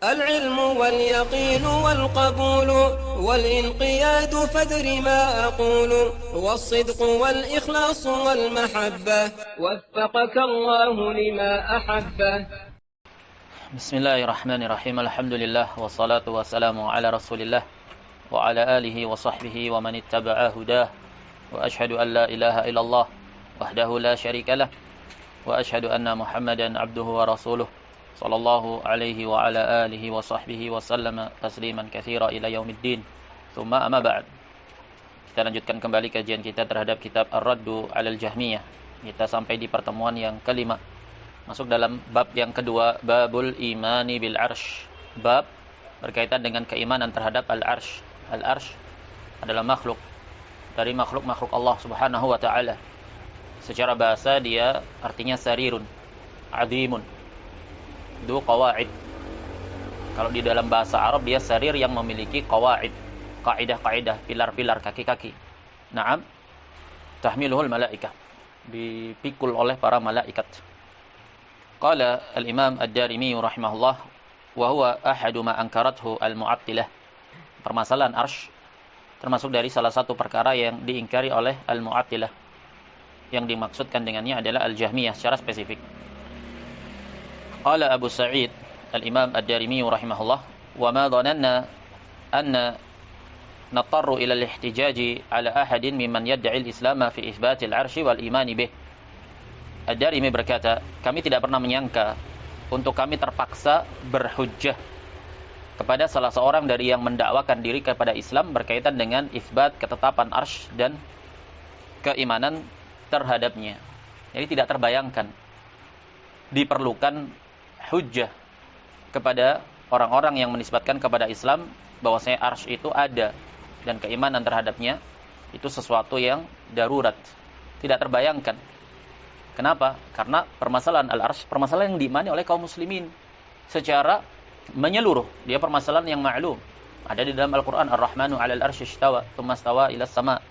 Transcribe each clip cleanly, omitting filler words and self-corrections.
العلم واليقين والقبول والانقياد فادر ما أقول والصدق والإخلاص والمحبة وفقك الله لما أحبه. بسم الله الرحمن الرحيم. الحمد لله والصلاة والسلام على رسول الله وعلى آله وصحبه ومن اتبع هداه وأشهد أن لا إله إلا الله وحده لا شريك له وأشهد أن محمدا عبده ورسوله صلى الله عليه وعلى آله وصحبه وسلم تسليما كثيرا إلى يوم الدين ثم أما بعد. Kita lanjutkan kembali kajian kita terhadap kitab Ar-Raddu 'alal Jahmiyah. Kita sampai di pertemuan yang kelima, masuk dalam bab yang kedua, babul imani bil arsh. Bab berkaitan dengan keimanan terhadap al-arsh. Al-arsh adalah makhluk dari makhluk-makhluk Allah Subhanahu wa taala. Secara bahasa dia artinya sarirun, azimun, du qawaid. Kalau di dalam bahasa Arab dia sarir yang memiliki qawaid, kaidah-kaidah, pilar-pilar, kaki-kaki. Naam, tahmiluhul malaikah, dipikul oleh para malaikat. Qala al-Imam Ad-Darimi rahimahullah wa huwa ahadu ma ankarathu al-Mu'attilah. Permasalahan arsh termasuk dari salah satu perkara yang diingkari oleh al-Mu'attilah. Yang dimaksudkan dengannya adalah al-Jahmiyah secara spesifik. Qala Abu Sa'id al-Imam Ad-Darimi rahimahullah wa ma dhananna anna natarru ila al-ihtijaji ala ahadin mimman yad'i al-islam fi itsbat al-'arsy wal iman bih. Ad-Darimi berkata, kami tidak pernah menyangka untuk kami terpaksa berhujjah kepada salah seorang dari yang mendakwakan diri kepada Islam berkaitan dengan isbat ketetapan arsy dan keimanan terhadapnya. Jadi tidak terbayangkan diperlukan hujjah kepada orang-orang yang menisbatkan kepada Islam bahwasanya arsy itu ada dan keimanan terhadapnya itu sesuatu yang darurat. Tidak terbayangkan. Kenapa? Karena permasalahan al-arsy, permasalahan yang diimani oleh kaum muslimin secara menyeluruh. Dia permasalahan yang ma'lum. Ada di dalam Al-Quran, Ar-Rahmanu 'alal arsy istawa, tsumma istawa ila sama.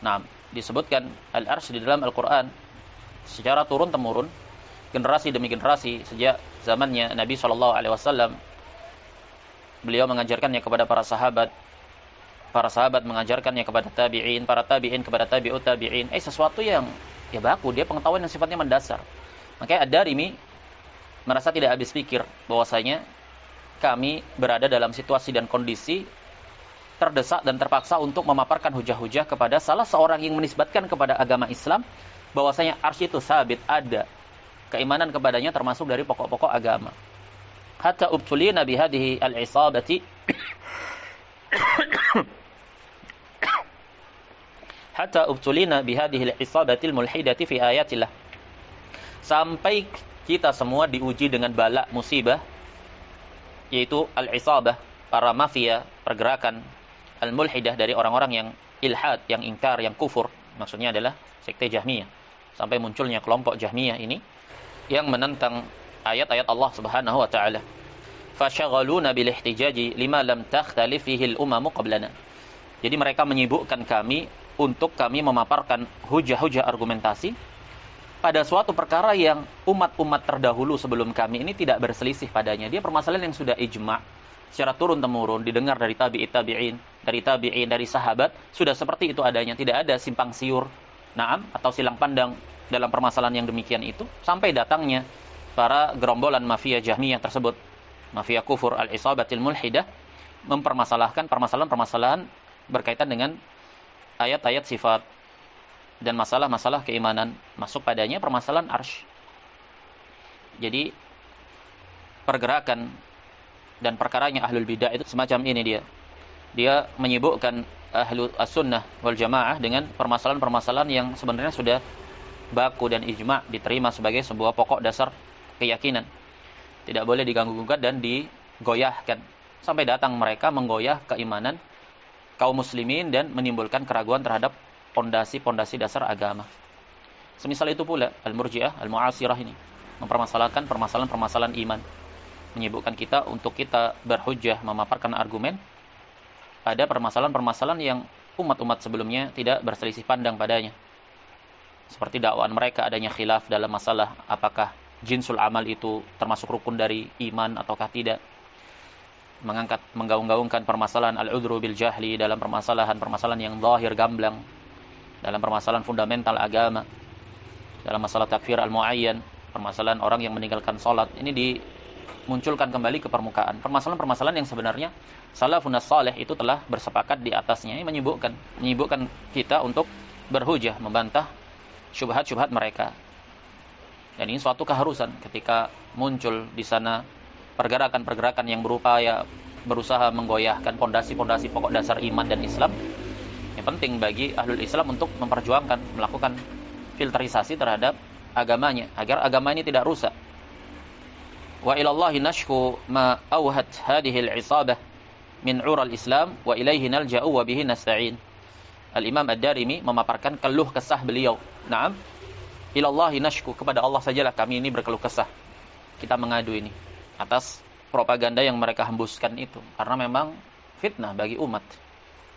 Nah, disebutkan al-arsy di dalam Al-Quran secara turun-temurun, generasi demi generasi sejak zamannya Nabi SAW. Beliau mengajarkannya kepada para sahabat mengajarkannya kepada tabi'in, para tabi'in kepada tabi'ut tabi'in. Sesuatu yang ya baku, dia pengetahuan yang sifatnya mendasar. Makanya Ad-Darimi merasa tidak habis pikir bahwasanya kami berada dalam situasi dan kondisi terdesak dan terpaksa untuk memaparkan hujah-hujah kepada salah seorang yang menisbatkan kepada agama Islam bahwasanya arsy itu sabit, ada. Keimanan kepadanya termasuk dari pokok-pokok agama. Hatta ubtulina bihadhihi al-isabati hatta ubtulina bihadhihi al-isabati al-mulhidati fi ayatillah. Sampai kita semua diuji dengan bala musibah, yaitu al-isabah, para mafia pergerakan al-mulhidah dari orang-orang yang ilhad, yang ingkar, yang kufur. Maksudnya adalah sekte Jahmiyah. Sampai munculnya kelompok Jahmiyah ini yang menentang ayat-ayat Allah Subhanahu wa taala. Fashaghaluna bil ihtijaji lima lam takhtalif fihi al-umamu qablana. Jadi mereka menyibukkan kami untuk kami memaparkan hujah-hujah argumentasi pada suatu perkara yang umat-umat terdahulu sebelum kami ini tidak berselisih padanya. Dia permasalahan yang sudah ijma' secara turun-temurun, didengar dari tabi'in, dari sahabat, sudah seperti itu adanya, tidak ada simpang siur, naam, atau silang pandang dalam permasalahan yang demikian itu, sampai datangnya para gerombolan mafia Jahmiyah tersebut, mafia kufur al-isabatil mulhidah, mempermasalahkan permasalahan-permasalahan berkaitan dengan ayat-ayat sifat dan masalah-masalah keimanan, masuk padanya permasalahan arsy. Jadi pergerakan dan perkaranya ahlul bidah itu semacam ini dia menyibukkan ahlu as-sunnah wal jamaah dengan permasalahan-permasalahan yang sebenarnya sudah baku dan ijma' diterima sebagai sebuah pokok dasar keyakinan. Tidak boleh diganggu-gugat dan digoyahkan. Sampai datang mereka menggoyah keimanan kaum muslimin dan menimbulkan keraguan terhadap pondasi-pondasi dasar agama. Semisal itu pula al-murji'ah, al-mu'asirah ini mempermasalahkan permasalahan-permasalahan iman, menyibukkan kita untuk kita berhujjah, memaparkan argumen pada permasalahan-permasalahan yang umat-umat sebelumnya tidak berselisih pandang padanya. Seperti dakwaan mereka adanya khilaf dalam masalah apakah jinsul amal itu termasuk rukun dari iman ataukah tidak. menggaung-gaungkan permasalahan al-udhru bil jahli dalam permasalahan yang zahir gamblang, dalam permasalahan fundamental agama, dalam masalah takfir al-muayyan, permasalahan orang yang meninggalkan salat, ini dimunculkan kembali ke permukaan. Permasalahan-permasalahan yang sebenarnya salafun salih itu telah bersepakat di atasnya. Ini menyibukkan kita untuk berhujah, membantah syubhat-syubhat mereka. Dan ini suatu keharusan ketika muncul di sana pergerakan-pergerakan yang berusaha menggoyahkan pondasi-pondasi pokok dasar iman dan Islam. Yang penting bagi ahlul Islam untuk memperjuangkan, melakukan filterisasi terhadap agamanya agar agama ini tidak rusak. Wa ilallahi nashku ma awhat hadhihi al-isabah min 'ural Islam wa ilaihi nalja'u wa bihi nasta'in. Al-Imam Ad-Darimi memaparkan keluh kesah beliau. Naam, ilallahi nashku, kepada Allah sajalah kami ini berkeluh kesah. Kita mengadu ini atas propaganda yang mereka hembuskan itu, karena memang fitnah bagi umat.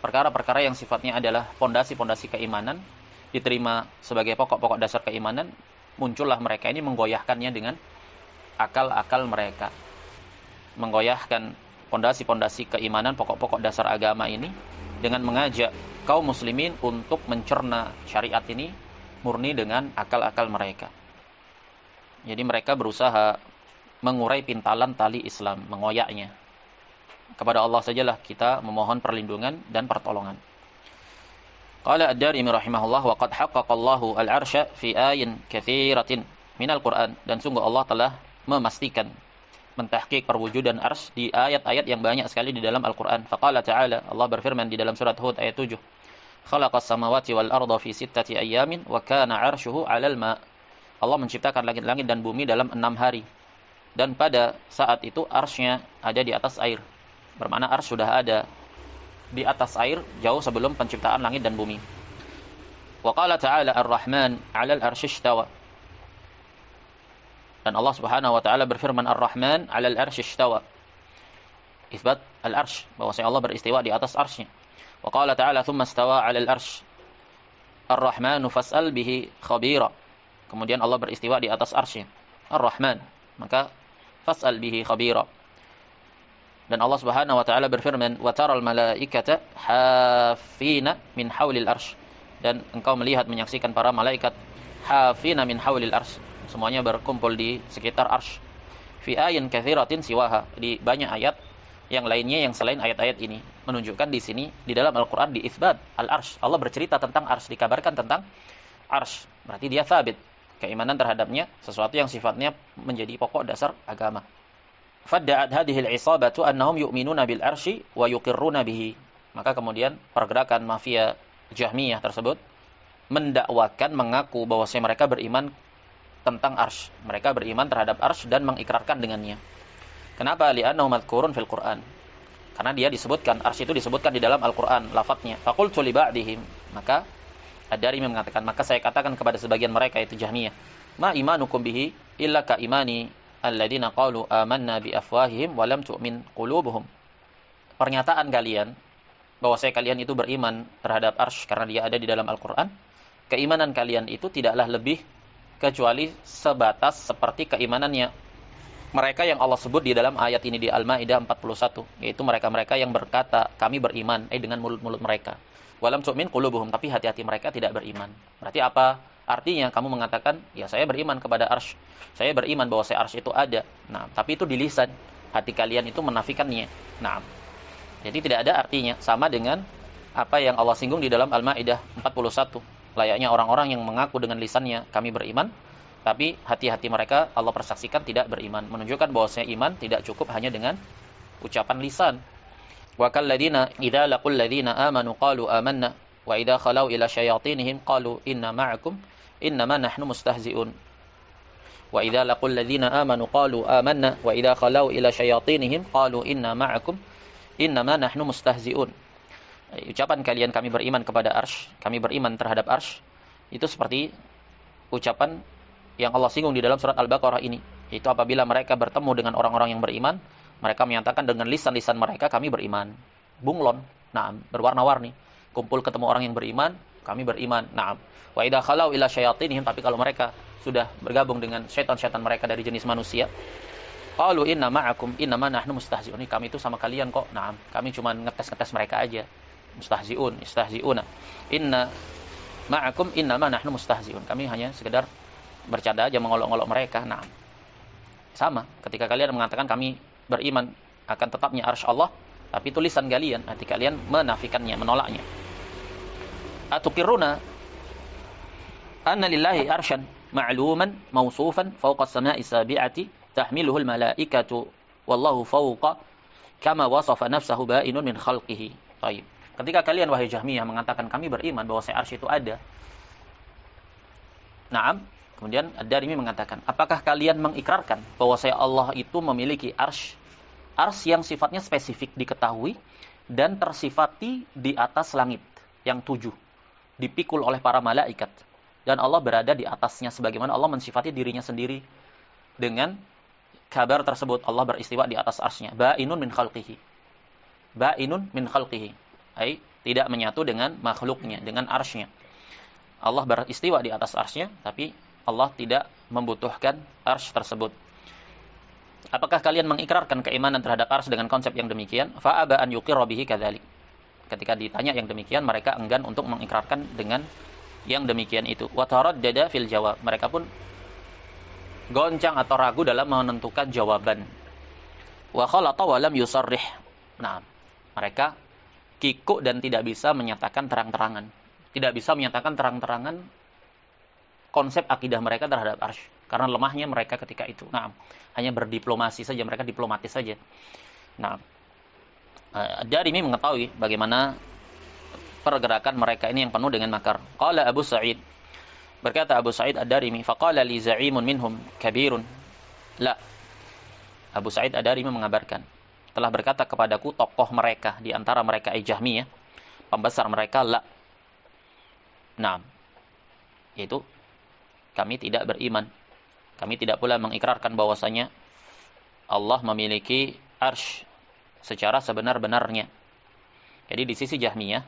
Perkara-perkara yang sifatnya adalah pondasi-pondasi keimanan, diterima sebagai pokok-pokok dasar keimanan, muncullah mereka ini menggoyahkannya dengan akal-akal mereka. Menggoyahkan pondasi-pondasi keimanan, pokok-pokok dasar agama ini dengan mengajak kaum muslimin untuk mencerna syariat ini murni dengan akal-akal mereka. Jadi mereka berusaha mengurai pintalan tali Islam, mengoyaknya. Kepada Allah sajalah kita memohon perlindungan dan pertolongan. Qala Ad-Darimi rahimahullah, wa qad haqqaqallahu al-'arsya fi ayatin katsiratin minal Qur'an, dan sungguh Allah telah memastikan, mentahqiq perwujudan arsy di ayat-ayat yang banyak sekali di dalam Al-Qur'an. Faqala ta'ala, Allah berfirman di dalam surat Hud ayat 7, khalaqas samawati wal arda fi sittati ayyamin wa kana 'arshuhu 'alal ma'. Allah menciptakan langit-langit dan bumi dalam 6 hari. Dan pada saat itu arsy-nya ada di atas air. Bermakna arsy sudah ada di atas air jauh sebelum penciptaan langit dan bumi. Wa qala ta'ala ar-Rahman 'alal arsy istawa. Dan Allah Subhanahu wa taala berfirman ar-Rahman 'alal arsy istawa. Isbat al-arsy, bahwasanya Allah beristiwa di atas arsy-nya. Wa qala ta'ala thumma istawa 'alal arsy ar-Rahmanu fas'al bihi khabira. Kemudian Allah beristiwa di atas arsy ar-Rahman, maka fas'al bihi khabira. Dan Allah Subhanahu wa taala berfirman wa taral malaikata hafina min haulil arsy, dan engkau melihat menyaksikan para malaikat hafina min haulil arsy, semuanya berkumpul di sekitar arsy. Fi ayatin katsiratin siwaha, di banyak ayat yang lainnya yang selain ayat-ayat ini. Menunjukkan di sini di dalam Al-Qur'an di isbat al-arsy, Allah bercerita tentang arsy, dikabarkan tentang arsy. Berarti dia sabit, keimanan terhadapnya sesuatu yang sifatnya menjadi pokok dasar agama. Fadda'at hadhihi al-'isabatu annahum yu'minuna bil arsy wa yuqirruna bihi. Maka kemudian pergerakan mafia Jahmiyah tersebut mendakwakan, mengaku bahwasanya mereka beriman tentang arsy. Mereka beriman terhadap arsy dan mengikrarkan dengannya. Kenapa? Li'annahu madhkurun fil Qur'an. Karena dia disebutkan, arsy itu disebutkan di dalam Al-Qur'an lafadznya. Faqultu li ba'dihim, maka Ad-Darimi mengatakan, maka saya katakan kepada sebagian mereka, itu Jahmiyah, ma imanukum bihi illa ka imani alladzina qalu amanna bi afwahihim wa lam tu'min qulubuhum. Pernyataan kalian bahwa kalian itu beriman terhadap arsy karena dia ada di dalam Al-Qur'an, keimanan kalian itu tidaklah lebih kecuali sebatas seperti keimanannya mereka yang Allah sebut di dalam ayat ini di Al-Maidah 41, yaitu mereka-mereka yang berkata kami beriman dengan mulut-mulut mereka. Walam tu'min qulubuhum, tapi hati-hati mereka tidak beriman. Berarti apa? Artinya kamu mengatakan, ya saya beriman kepada arsy, saya beriman bahwa arsy itu ada. Nah, tapi itu di lisan, hati kalian itu menafikannya. Nah, jadi tidak ada artinya, sama dengan apa yang Allah singgung di dalam Al-Maidah 41. Layaknya orang-orang yang mengaku dengan lisannya kami beriman, tapi hati-hati mereka Allah persaksikan tidak beriman. Menunjukkan bahwasanya iman tidak cukup hanya dengan ucapan lisan. Wa kalladzina idza laqul ladzina amanu qalu amanna wa idza khalau ila syayatinihim qalu inna ma'akum innama nahnu mustahzi'un. Wa idza laqul ladzina amanu qalu amanna wa idza khalau ila syayatinihim qalu inna ma'akum innama nahnu mustahzi'un. Ucapan kalian kami beriman kepada arsy, kami beriman terhadap arsy, itu seperti ucapan yang Allah singgung di dalam surat Al-Baqarah ini. Itu apabila mereka bertemu dengan orang-orang yang beriman, mereka menyatakan dengan lisan-lisan mereka kami beriman. Bunglon, na'am, berwarna-warni. Kumpul ketemu orang yang beriman, kami beriman, na'am. Wa idza khalau ila syayatinihim, tapi kalau mereka sudah bergabung dengan syaitan-syaitan mereka dari jenis manusia, Qalu inna ma'akum innama nahnu mustahzi'un. Kami itu sama kalian kok. Naam, kami cuma ngetes-ngetes mereka aja. Istahzi'una. Inna ma'akum innama nahnu mustahzi'un. Kami hanya sekedar bercanda aja, mengolok-olok mereka. Naam. Sama, ketika kalian mengatakan kami beriman akan tetapnya arsy Allah, tapi tulisan kalian, hati kalian menafikannya, menolaknya. Atukiruna anna lillahi arsyan ma'luman mausufan fawqa as-sama'i sabi'ati tahmiluhu al-malaikatu wallahu fawqa kama wasafa nafsahu ba'inun min khalqihi. Baik. Ketika kalian wahai Jahmiyah mengatakan kami beriman bahwa arsy itu ada. Naam, kemudian Ad-Darimi mengatakan, apakah kalian mengikrarkan bahwa Allah itu memiliki arsy yang sifatnya spesifik diketahui dan tersifati di atas langit yang 7, dipikul oleh para malaikat, dan Allah berada di atasnya sebagaimana Allah mensifati dirinya sendiri dengan kabar tersebut. Allah beristiwa di atas arsy-Nya. Ba'inun min khalqihi. Ba'inun min khalqihi. Ai tidak menyatu dengan makhluknya, dengan arsy-Nya. Allah beristiwa di atas arsy-Nya, tapi Allah tidak membutuhkan arsy tersebut. Apakah kalian mengikrarkan keimanan terhadap arsy dengan konsep yang demikian? Fa'aba an yuqirra bihi kadzalik. Ketika ditanya yang demikian, mereka enggan untuk mengikrarkan dengan yang demikian itu. Wa taraddada fil jawab. Mereka pun goncang atau ragu dalam menentukan jawaban. Wa khalata wa lam yusarrih. Nah, mereka kikuk dan tidak bisa menyatakan terang-terangan. Tidak bisa menyatakan terang-terangan konsep akidah mereka terhadap arsy. Karena lemahnya mereka ketika itu. Nah, hanya berdiplomasi saja, mereka diplomatis saja. Nah, Ad-Darimi mengetahui bagaimana pergerakan mereka ini yang penuh dengan makar. Qala Abu Sa'id, berkata Abu Sa'id Ad-Darimi, faqala li za'imun minhum kabirun. La. Abu Sa'id Ad-Darimi mengabarkan, telah berkata kepadaku tokoh mereka di antara mereka Jahmiyah, pembesar mereka, la. Nah, yaitu kami tidak beriman. Kami tidak pula mengikrarkan bahwasanya Allah memiliki arsy secara sebenar-benarnya. Jadi di sisi Jahmiyah,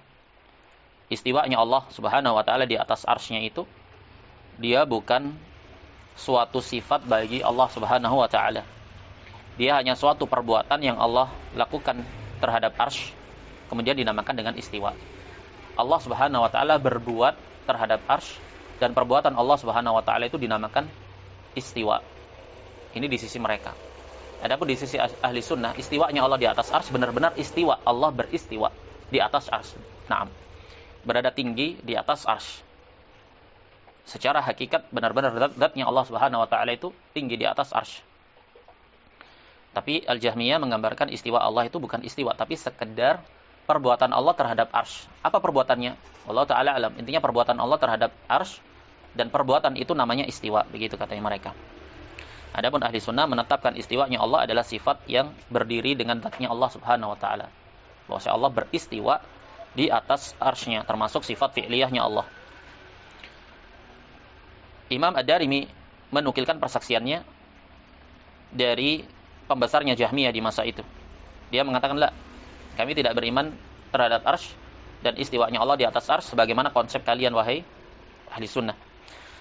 istiwanya Allah Subhanahu wa taala di atas arsy-Nya itu dia bukan suatu sifat bagi Allah Subhanahu wa taala. Dia hanya suatu perbuatan yang Allah lakukan terhadap arsy, kemudian dinamakan dengan istiwa. Allah Subhanahu wa taala berbuat terhadap arsy dan perbuatan Allah Subhanahu wa taala itu dinamakan istiwa. Ini di sisi mereka. Adapun di sisi ahli sunnah, istiwanya Allah di atas arsy benar-benar istiwa. Allah beristiwa di atas arsy. Naam. Berada tinggi di atas arsy. Secara hakikat benar-benar zatnya Allah Subhanahu wa taala itu tinggi di atas arsy. Tapi Al-Jahmiyah menggambarkan istiwa Allah itu bukan istiwa, tapi sekedar perbuatan Allah terhadap arsy. Apa perbuatannya? Allah taala alam. Intinya perbuatan Allah terhadap arsy dan perbuatan itu namanya istiwa, begitu katanya mereka. Adapun ahli sunnah menetapkan istiwanya Allah adalah sifat yang berdiri dengan zatnya Allah Subhanahu wa taala. Bahwa Allah beristiwa di atas arsy-Nya, termasuk sifat fi'liyahnya Allah. Imam Ad-Darimi menukilkan persaksiannya dari pembesarnya Jahmiyah di masa itu. Dia mengatakan, "La, kami tidak beriman terhadap arsy dan istiwanya Allah di atas arsy sebagaimana konsep kalian wahai ahli sunnah.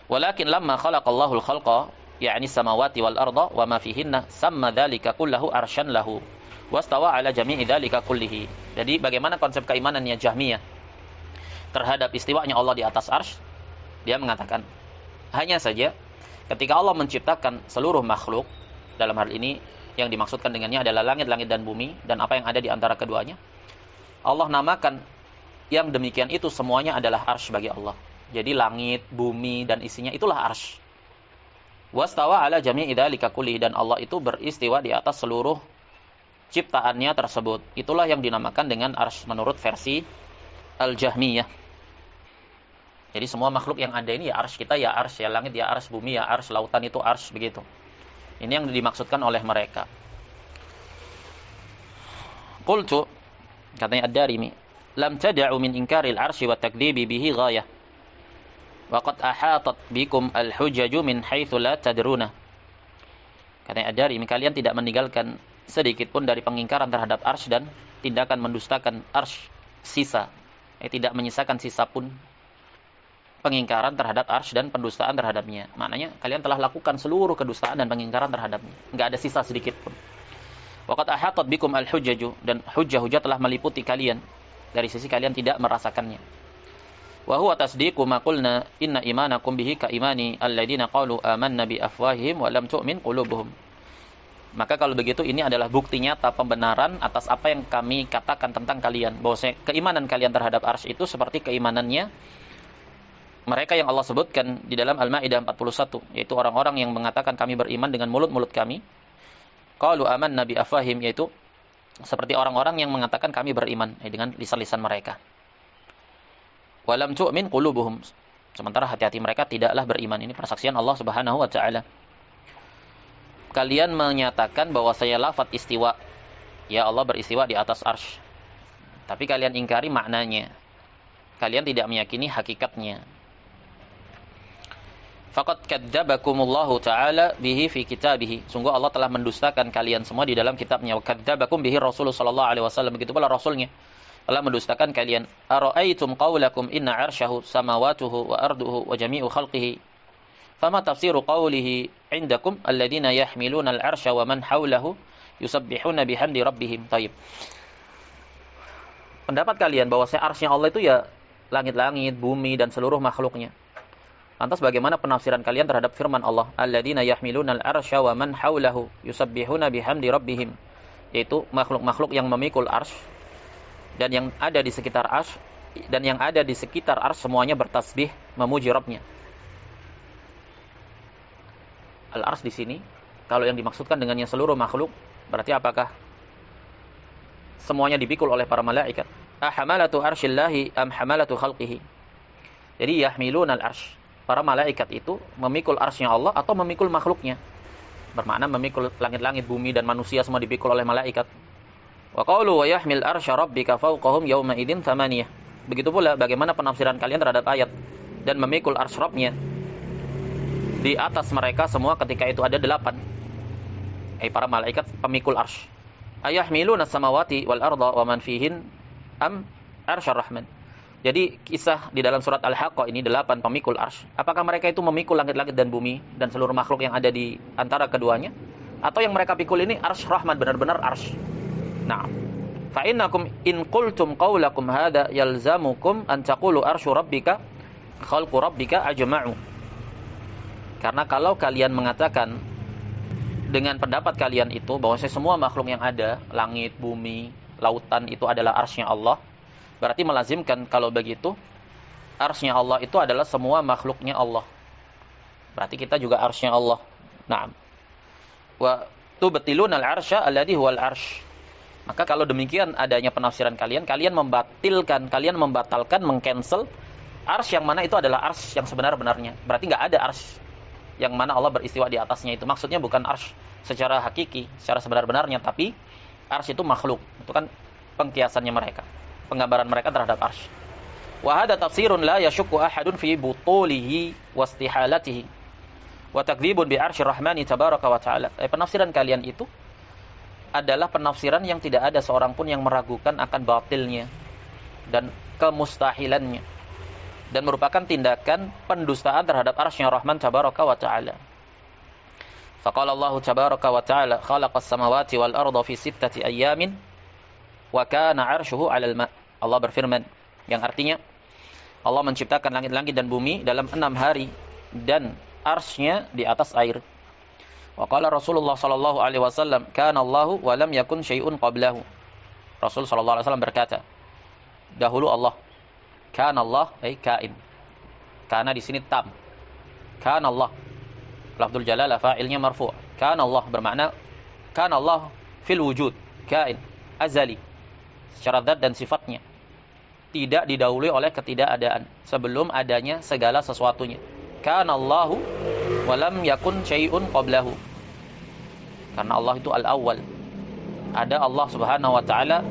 Walakin lamma khalaqallahu al-khalqa, ya'ni samawati wal arda wa ma fihinna, samma dzalika kullahu arsyan lahu wastawa ala jami'i dzalika kullihi." Jadi bagaimana konsep keimanannya Jahmiyah terhadap istiwanya Allah di atas arsy? Dia mengatakan, hanya saja ketika Allah menciptakan seluruh makhluk, dalam hal ini yang dimaksudkan dengannya adalah langit-langit dan bumi dan apa yang ada di antara keduanya, Allah namakan yang demikian itu semuanya adalah arsy bagi Allah. Jadi langit, bumi dan isinya itulah arsy. Wastawa ala jami'i dzalika kulli, dan Allah itu beristiwa di atas seluruh ciptaannya tersebut. Itulah yang dinamakan dengan arsy menurut versi Al-Jahmiyah. Jadi semua makhluk yang ada ini ya arsy kita, ya arsy, ya langit, ya arsy, bumi, ya arsy, lautan itu arsy, begitu. Ini yang dimaksudkan oleh mereka. Qultu, katanya Ad-Darimi, lam tada'u min inkaril arsy wa takdzibi bihi ghayah. Waqad ahatat bikum al-hujjaju min haitsu la tadruna. Katanya Ad-Darimi, kalian tidak meninggalkan sedikit pun dari pengingkaran terhadap arsy dan tindakan mendustakan arsy sisa. Tidak menyisakan sisa pun pengingkaran terhadap arsy dan pendustaan terhadapnya. Maknanya kalian telah lakukan seluruh kedustaan dan pengingkaran terhadapnya. Enggak ada sisa sedikit pun. Waqad ahatat bikum al-hujjaju, dan hujjah-hujjah telah meliputi kalian dari sisi kalian tidak merasakannya. Wa huwa tasdiqu ma qulna inna imanakum bihi ka imani alladziina qalu amanna bi afwahihim wa lam tu'min qulubuhum. Maka kalau begitu ini adalah bukti nyata pembenaran atas apa yang kami katakan tentang kalian, bahwa keimanan kalian terhadap arsy itu seperti keimanannya mereka yang Allah sebutkan di dalam Al-Maidah 41, yaitu orang-orang yang mengatakan kami beriman dengan mulut-mulut kami. Qalu amanna bi afwahihim, yaitu seperti orang-orang yang mengatakan kami beriman dengan lisan-lisan mereka. Wa lam tu'min qulubuhum, sementara hati-hati mereka tidaklah beriman. Ini persaksian Allah Subhanahu wa taala. Kalian menyatakan bahwa saya lafaz istiwa, ya Allah beristiwa di atas arsy, tapi kalian ingkari maknanya. Kalian tidak meyakini hakikatnya. Faqad kadzdzabakumullahu ta'ala bihi fi kitabihi. Sungguh Allah telah mendustakan kalian semua di dalam kitabnya. Wa kadzdabakum bihi Rasulullah sallallahu alaihi wasallam. Begitu pula Rasulnya telah mendustakan kalian. Ara'aitum qawlakum inna 'arsyahu samawatuhu wa arduhu wa jami'u khalqihi. Fama tafsiru qawlihi 'indakum alladziina yahmiluna al-'arsya wa man hawlahu yusabbihuna bihamdi rabbihim. Taib. Pendapat kalian bahwa arsy-nya Allah itu ya langit-langit, bumi dan seluruh makhluknya. Lantas bagaimana penafsiran kalian terhadap firman Allah, alladzina yahmiluna al-arsya wa man haulahu yusabbihuna bihamdi rabbihim, yaitu makhluk-makhluk yang memikul arsy dan yang ada di sekitar arsy, dan yang ada di sekitar arsy semuanya bertasbih memuji Rabbnya. Al-arsy di sini kalau yang dimaksudkan dengannya seluruh makhluk, berarti apakah semuanya dipikul oleh para malaikat? Ahamalatu arsyillahi am hamalatu khalqihi. Jadi yahmiluna al-arsy, para malaikat itu memikul arsy-nya Allah atau memikul makhluknya. Bermakna memikul langit-langit, bumi dan manusia semua dipikul oleh malaikat. Wa qalu wa yahmil arsya rabbika fawqahum yawma idzin thamaniyah. Begitu pula bagaimana penafsiran kalian terhadap ayat dan memikul arsy Rabb-nya di atas mereka semua ketika itu ada 8. Para malaikat pemikul arsy. Ayahmiluna samawati wal arda wa man fihin am arsyar rahman. Jadi kisah di dalam surat Al-Haqqah ini 8 pemikul arsy. Apakah mereka itu memikul langit-langit dan bumi dan seluruh makhluk yang ada di antara keduanya? Atau yang mereka pikul ini arsy Rahman, benar-benar arsy. Nah, fa innakum in qultum qawlakum hadza yalzamukum an taqulu arsyu rabbika khalqu rabbika ajma'u. Karena kalau kalian mengatakan dengan pendapat kalian itu bahwa semua makhluk yang ada, langit, bumi, lautan itu adalah arsy-nya Allah, berarti melazimkan kalau begitu arsy-nya Allah itu adalah semua makhluknya Allah. Berarti kita juga arsy-nya Allah. Naam. Wa tubtiluna al-arsya alladhi huwal arsy. Maka kalau demikian adanya penafsiran kalian membatalkan, mengcancel arsy yang mana itu adalah arsy yang sebenar-benarnya. Berarti enggak ada arsy yang mana Allah beristiwa di atasnya itu. Maksudnya bukan arsy secara hakiki, secara sebenar-benarnya, tapi arsy itu makhluk. Itu kan pengkiasannya mereka, penggambaran mereka terhadap arsy. Wa hadha tafsirun la yashukku ahadun fi butulihi wa istihalatihi wa takdzibun bi arsy rahmani tabaraka wa ta'ala. Penafsiran kalian itu adalah penafsiran yang tidak ada seorang pun yang meragukan akan batilnya dan kemustahilannya, dan merupakan tindakan pendustaan terhadap arsy Rahman tabaraka wa ta'ala. Faqala Allah tabaraka wa ta'ala khalaqas samawati wal arda fi 6 ayyamin wa kana 'arshuhu 'alal ma'. Allah berfirman, yang artinya Allah menciptakan langit-langit dan bumi dalam 6 hari dan arsy-nya di atas air. Wa qala Rasulullah sallallahu alaihi wasallam kana Allahu wa lam yakun syai'un qablahu. Rasul sallallahu alaihi wasallam berkata, dahulu Allah, kana Allah ay kain. Kana di sini tam. Kana Allah, lafdzul jalalah fa'ilnya marfu'. Kana Allah bermakna kana Allah fil wujud, kain, azali, secara zat dan sifatnya, tidak didahului oleh ketidakadaan, sebelum adanya segala sesuatunya. Kana Allahu wa lam yakun syai'un qablahu. Karena Allah itu al-awwal. Ada Allah Subhanahu wa taala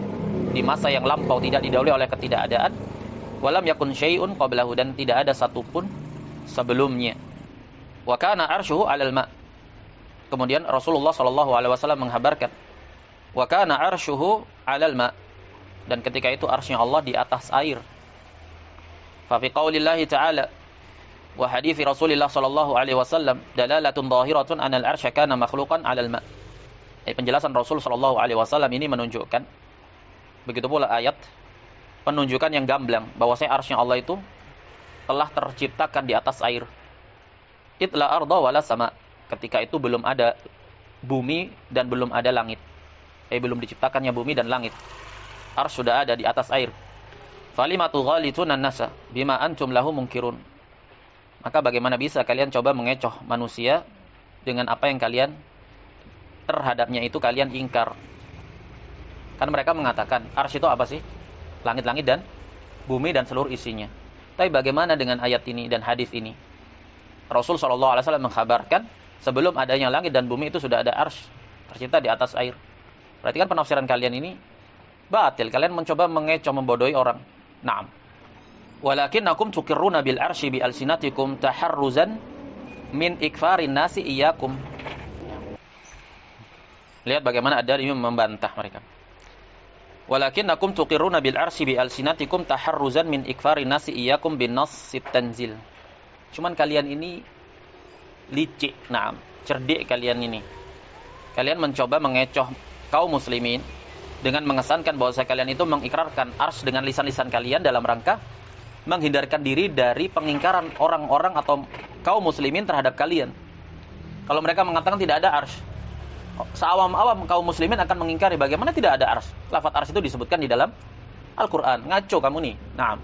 di masa yang lampau, tidak didahului oleh ketidakadaan. Wa lam yakun syai'un qablahu, dan tidak ada satupun sebelumnya. Wa kana 'arshuhu 'alal ma'. Kemudian Rasulullah sallallahu alaihi wasallam menghabarkan, wa kana 'arshuhu 'alal ma', dan ketika itu arsy-nya Allah di atas air. Fa fi qaulillahi ta'ala wa hadithi Rasulullah sallallahu alaihi wasallam dalalatun dhahiratun anal arsy kana makhluqan 'alal ma'. Penjelasan Rasul sallallahu alaihi wasallam ini menunjukkan, begitu pula ayat penunjukan yang gamblang bahwasanya arsy Allah itu telah terciptakan di atas air. Itla arda wala sama. Ketika itu belum ada bumi dan belum ada langit. Belum diciptakannya bumi dan langit. Arsy sudah ada di atas air. Falimatu ghalitun an-nasa bima antum lahu munkirun. Maka bagaimana bisa kalian coba mengecoh manusia dengan apa yang kalian terhadapnya itu kalian ingkar. Kan mereka mengatakan arsy itu apa sih? Langit-langit dan bumi dan seluruh isinya. Tapi bagaimana dengan ayat ini dan hadis ini? Rasul SAW mengkhabarkan sebelum adanya langit dan bumi itu sudah ada arsy tercipta di atas air. Berarti kan penafsiran kalian ini batil. Kalian mencoba mengecoh, membodohi orang. Naam. Walakinnakum tuqirruna bil arsy bi alsinatikum taharruzan min ikfarin nasi iyyakum. Lihat bagaimana ada ini membantah mereka. Walakinnakum tuqirruna bil arsy bi alsinatikum taharruzan min ikfarin nasi iyyakum bin nassit tanzil. Cuman kalian ini licik, naam, cerdik kalian ini. Kalian mencoba mengecoh kaum muslimin dengan mengesankan bahwa kalian itu mengikrarkan arsy dengan lisan-lisan kalian dalam rangka menghindarkan diri dari pengingkaran orang-orang atau kaum muslimin terhadap kalian. Kalau mereka mengatakan tidak ada arsy, seawam-awam kaum muslimin akan mengingkari bagaimana tidak ada arsy. Lafaz arsy itu disebutkan di dalam Al-Qur'an. Ngaco kamu nih. Nah,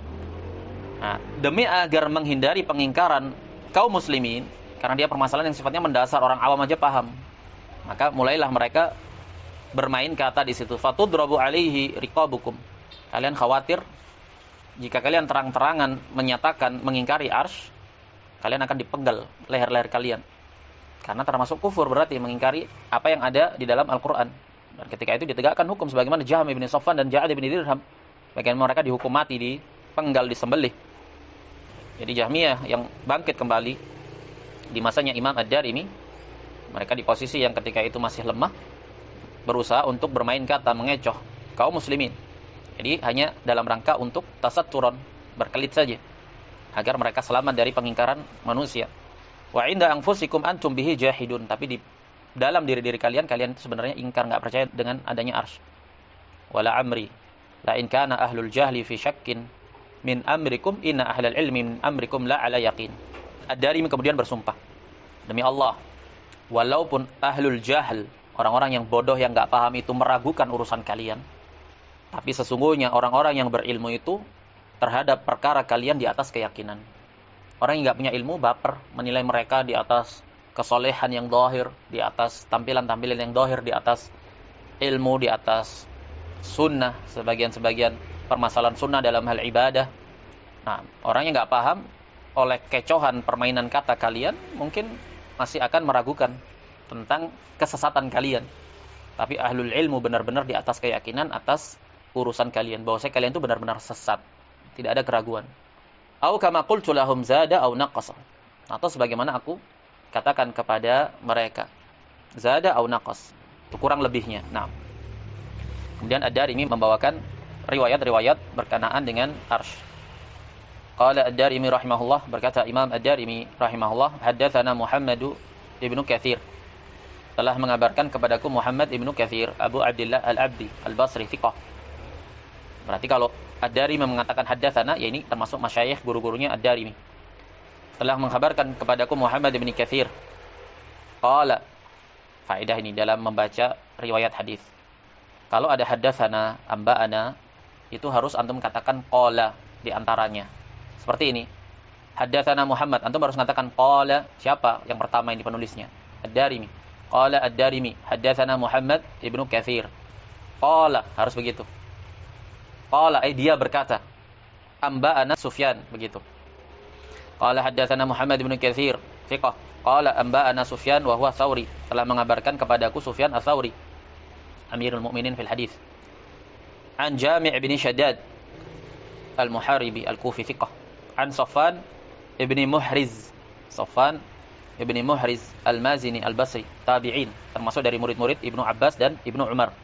demi agar menghindari pengingkaran kaum muslimin, karena dia permasalahan yang sifatnya mendasar, orang awam aja paham. Maka mulailah mereka bermain kata di situ. Fatudrabu alaihi riqabukum. Kalian khawatir jika kalian terang-terangan menyatakan mengingkari arsy, kalian akan dipenggal leher-leher kalian. Karena termasuk kufur berarti mengingkari apa yang ada di dalam Al-Qur'an. Dan ketika itu ditegakkan hukum sebagaimana Jahm bin Safwan dan Ja'ad bin Dirham. Bagaimana mereka dihukum mati, dipenggal, disembelih. Jadi Jahmiyah yang bangkit kembali di masanya Imam Ad-Darimi, mereka di posisi yang ketika itu masih lemah, berusaha untuk bermain kata mengecoh kaum muslimin. Jadi hanya dalam rangka untuk tasatturon, berkelit saja agar mereka selamat dari pengingkaran manusia. Wa inda anfusikum antum bihi jahidun, tapi di dalam diri-diri kalian itu sebenarnya ingkar, enggak percaya dengan adanya arsy. Wala amri la in kana ahlul jahli fi syakkin min amrikum inna ahlal ilmi min amrikum la ala yaqin. Ad-Darimi kemudian bersumpah, demi Allah, walaupun ahlul jahl, orang-orang yang bodoh yang enggak paham itu meragukan urusan kalian, tapi sesungguhnya orang-orang yang berilmu itu terhadap perkara kalian di atas keyakinan. Orang yang enggak punya ilmu baper menilai mereka di atas kesolehan yang zahir, di atas tampilan-tampilan yang zahir, di atas ilmu, di atas sunnah, sebagian-sebagian permasalahan sunnah dalam hal ibadah. Nah, orang yang enggak paham oleh kecohan permainan kata kalian mungkin masih akan meragukan tentang kesesatan kalian. Tapi ahlul ilmu benar-benar di atas keyakinan atas urusan kalian, bahwa kalian itu benar-benar sesat, tidak ada keraguan. Au kama qultu lahum zada au naqasa. Atau sebagaimana aku katakan kepada mereka, zada au naqas, itu kurang lebihnya. Nah, kemudian Ad-Darimi membawakan riwayat-riwayat berkenaan dengan arsy. Qala Ad-Darimi rahimahullah, berkata Imam Ad-Darimi rahimahullah, haddatsana Muhammad ibnu Katsir, telah mengabarkan kepadaku Muhammad ibnu Katsir, Abu Abdullah Al-Abdi Al-Basri thiqah. Berarti kalau Ad-Darimi mengatakan haddatsana, ya ini termasuk masyayikh guru-gurunya Ad-Darimi. Telah mengkhabarkan kepadaku Muhammad ibnu Katsir. Qala, faedah ini dalam membaca riwayat hadis. Kalau ada haddatsana, amba'ana, itu harus antum katakan qala di antaranya. Seperti ini. Haddatsana Muhammad, antum harus mengatakan qala, siapa yang pertama ini penulisnya? Ad-Darimi. Qala Ad-Darimi, haddatsana Muhammad ibnu Katsir. Qala, harus begitu. Qala, dia berkata. Amba'ana Sufyan, begitu. Qala haddatsana Muhammad ibnu Katsir, thiqah. Qala amba'ana Sufyan wa huwa Tsauri, telah mengabarkan kepadaku Sufyan Ats-Tsauri, Amirul Mukminin fil hadis. An Jami' bin Shaddad Al-Muharibi Al-Kufi thiqah. An Safwan ibni Muhriz. Safwan ibni Muhriz Al-Mazini Al-Basri, tabi'in, termasuk dari murid-murid Ibnu Abbas dan Ibnu Umar.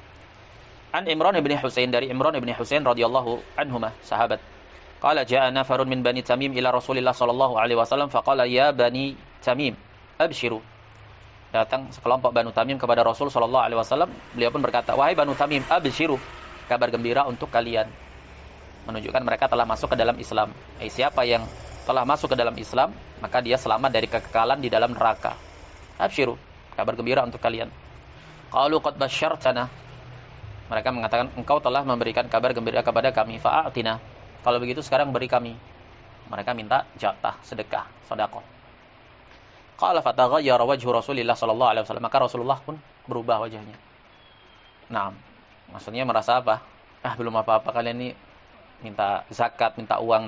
An Imran ibni Husain, dari Imran ibni Husain radhiyallahu anhuma, sahabat. Qala ja'a nafarun min Bani Tamim ila Rasulillah sallallahu alaihi wasallam faqala ya Bani Tamim abshiru. Datang sekelompok Banu Tamim kepada Rasul sallallahu alaihi wasallam, beliau pun berkata, "Wahai Banu Tamim, abshiru, kabar gembira untuk kalian." Menunjukkan mereka telah masuk ke dalam Islam. Siapa yang telah masuk ke dalam Islam, maka dia selamat dari kekekalan di dalam neraka. Abshiru, kabar gembira untuk kalian. Qalu qad basyartana. Mereka mengatakan, engkau telah memberikan kabar gembira kepada kami, fa'atina. Kalau begitu sekarang beri kami. Mereka minta jatah, sedekah, sedekah. Qala fataghayyara wajhu Rasulillah sallallahu alaihi wasallam. Maka Rasulullah pun berubah wajahnya. Nah, maksudnya merasa apa? Belum apa-apa kalian ini minta zakat, minta uang,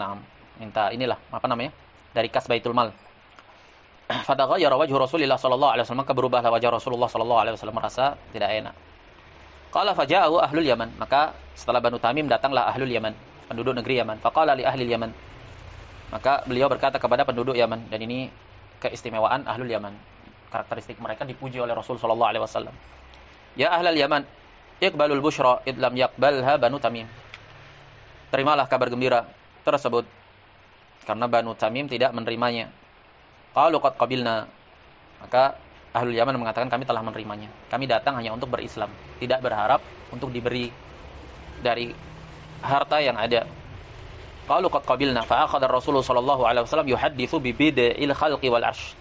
minta inilah, apa namanya? Dari kas Baitul Mal. Fataghayyara wajhu Rasulillah sallallahu alaihi wasallam. Maka berubahlah wajah Rasulullah sallallahu alaihi wasallam, merasa tidak enak. Qala faja'u ahlul Yaman. Maka setelah Banu Tamim datanglah ahlul Yaman, penduduk negeri Yaman. Faqala li ahli Yaman. Maka beliau berkata kepada penduduk Yaman, dan ini keistimewaan ahlul Yaman. Karakteristik mereka dipuji oleh Rasul sallallahu alaihi wasallam. Ya ahlal Yaman, iqbalul busyra id lam yaqbalha Banu Tamim. Terimalah kabar gembira tersebut karena Banu Tamim tidak menerimanya. Qalu qad qabilna. Maka ahlul Yaman mengatakan, kami telah menerimanya. Kami datang hanya untuk berislam, tidak berharap untuk diberi dari harta yang ada. Qalu qad qabilna fa akhadha Rasulullah sallallahu alaihi wasallam yuhadditsu bi bid'il khalqi wal arsh.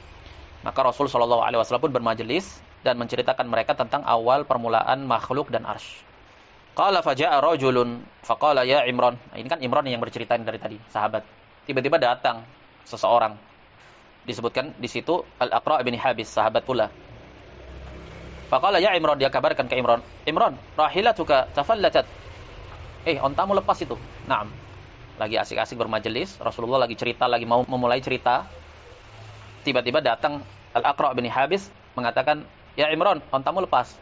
Maka Rasul sallallahu alaihi wasallam pun bermajelis dan menceritakan mereka tentang awal permulaan makhluk dan arsy. Qala faja'a rajulun faqala ya Imran. Nah, ini kan Imran yang bercerita dari tadi, sahabat. Tiba-tiba datang seseorang. Disebutkan di situ Al-Aqra' bin Habis, sahabat pula. Faqala ya Imran, dia kabarkan ke Imran, Imran, rahilatuka tafallatat. Ontamu lepas itu. Naam. Lagi asik-asik bermajelis, Rasulullah lagi cerita, lagi mau memulai cerita. Tiba-tiba datang Al-Aqra' bin Habis mengatakan, "Ya Imran, ontamu lepas."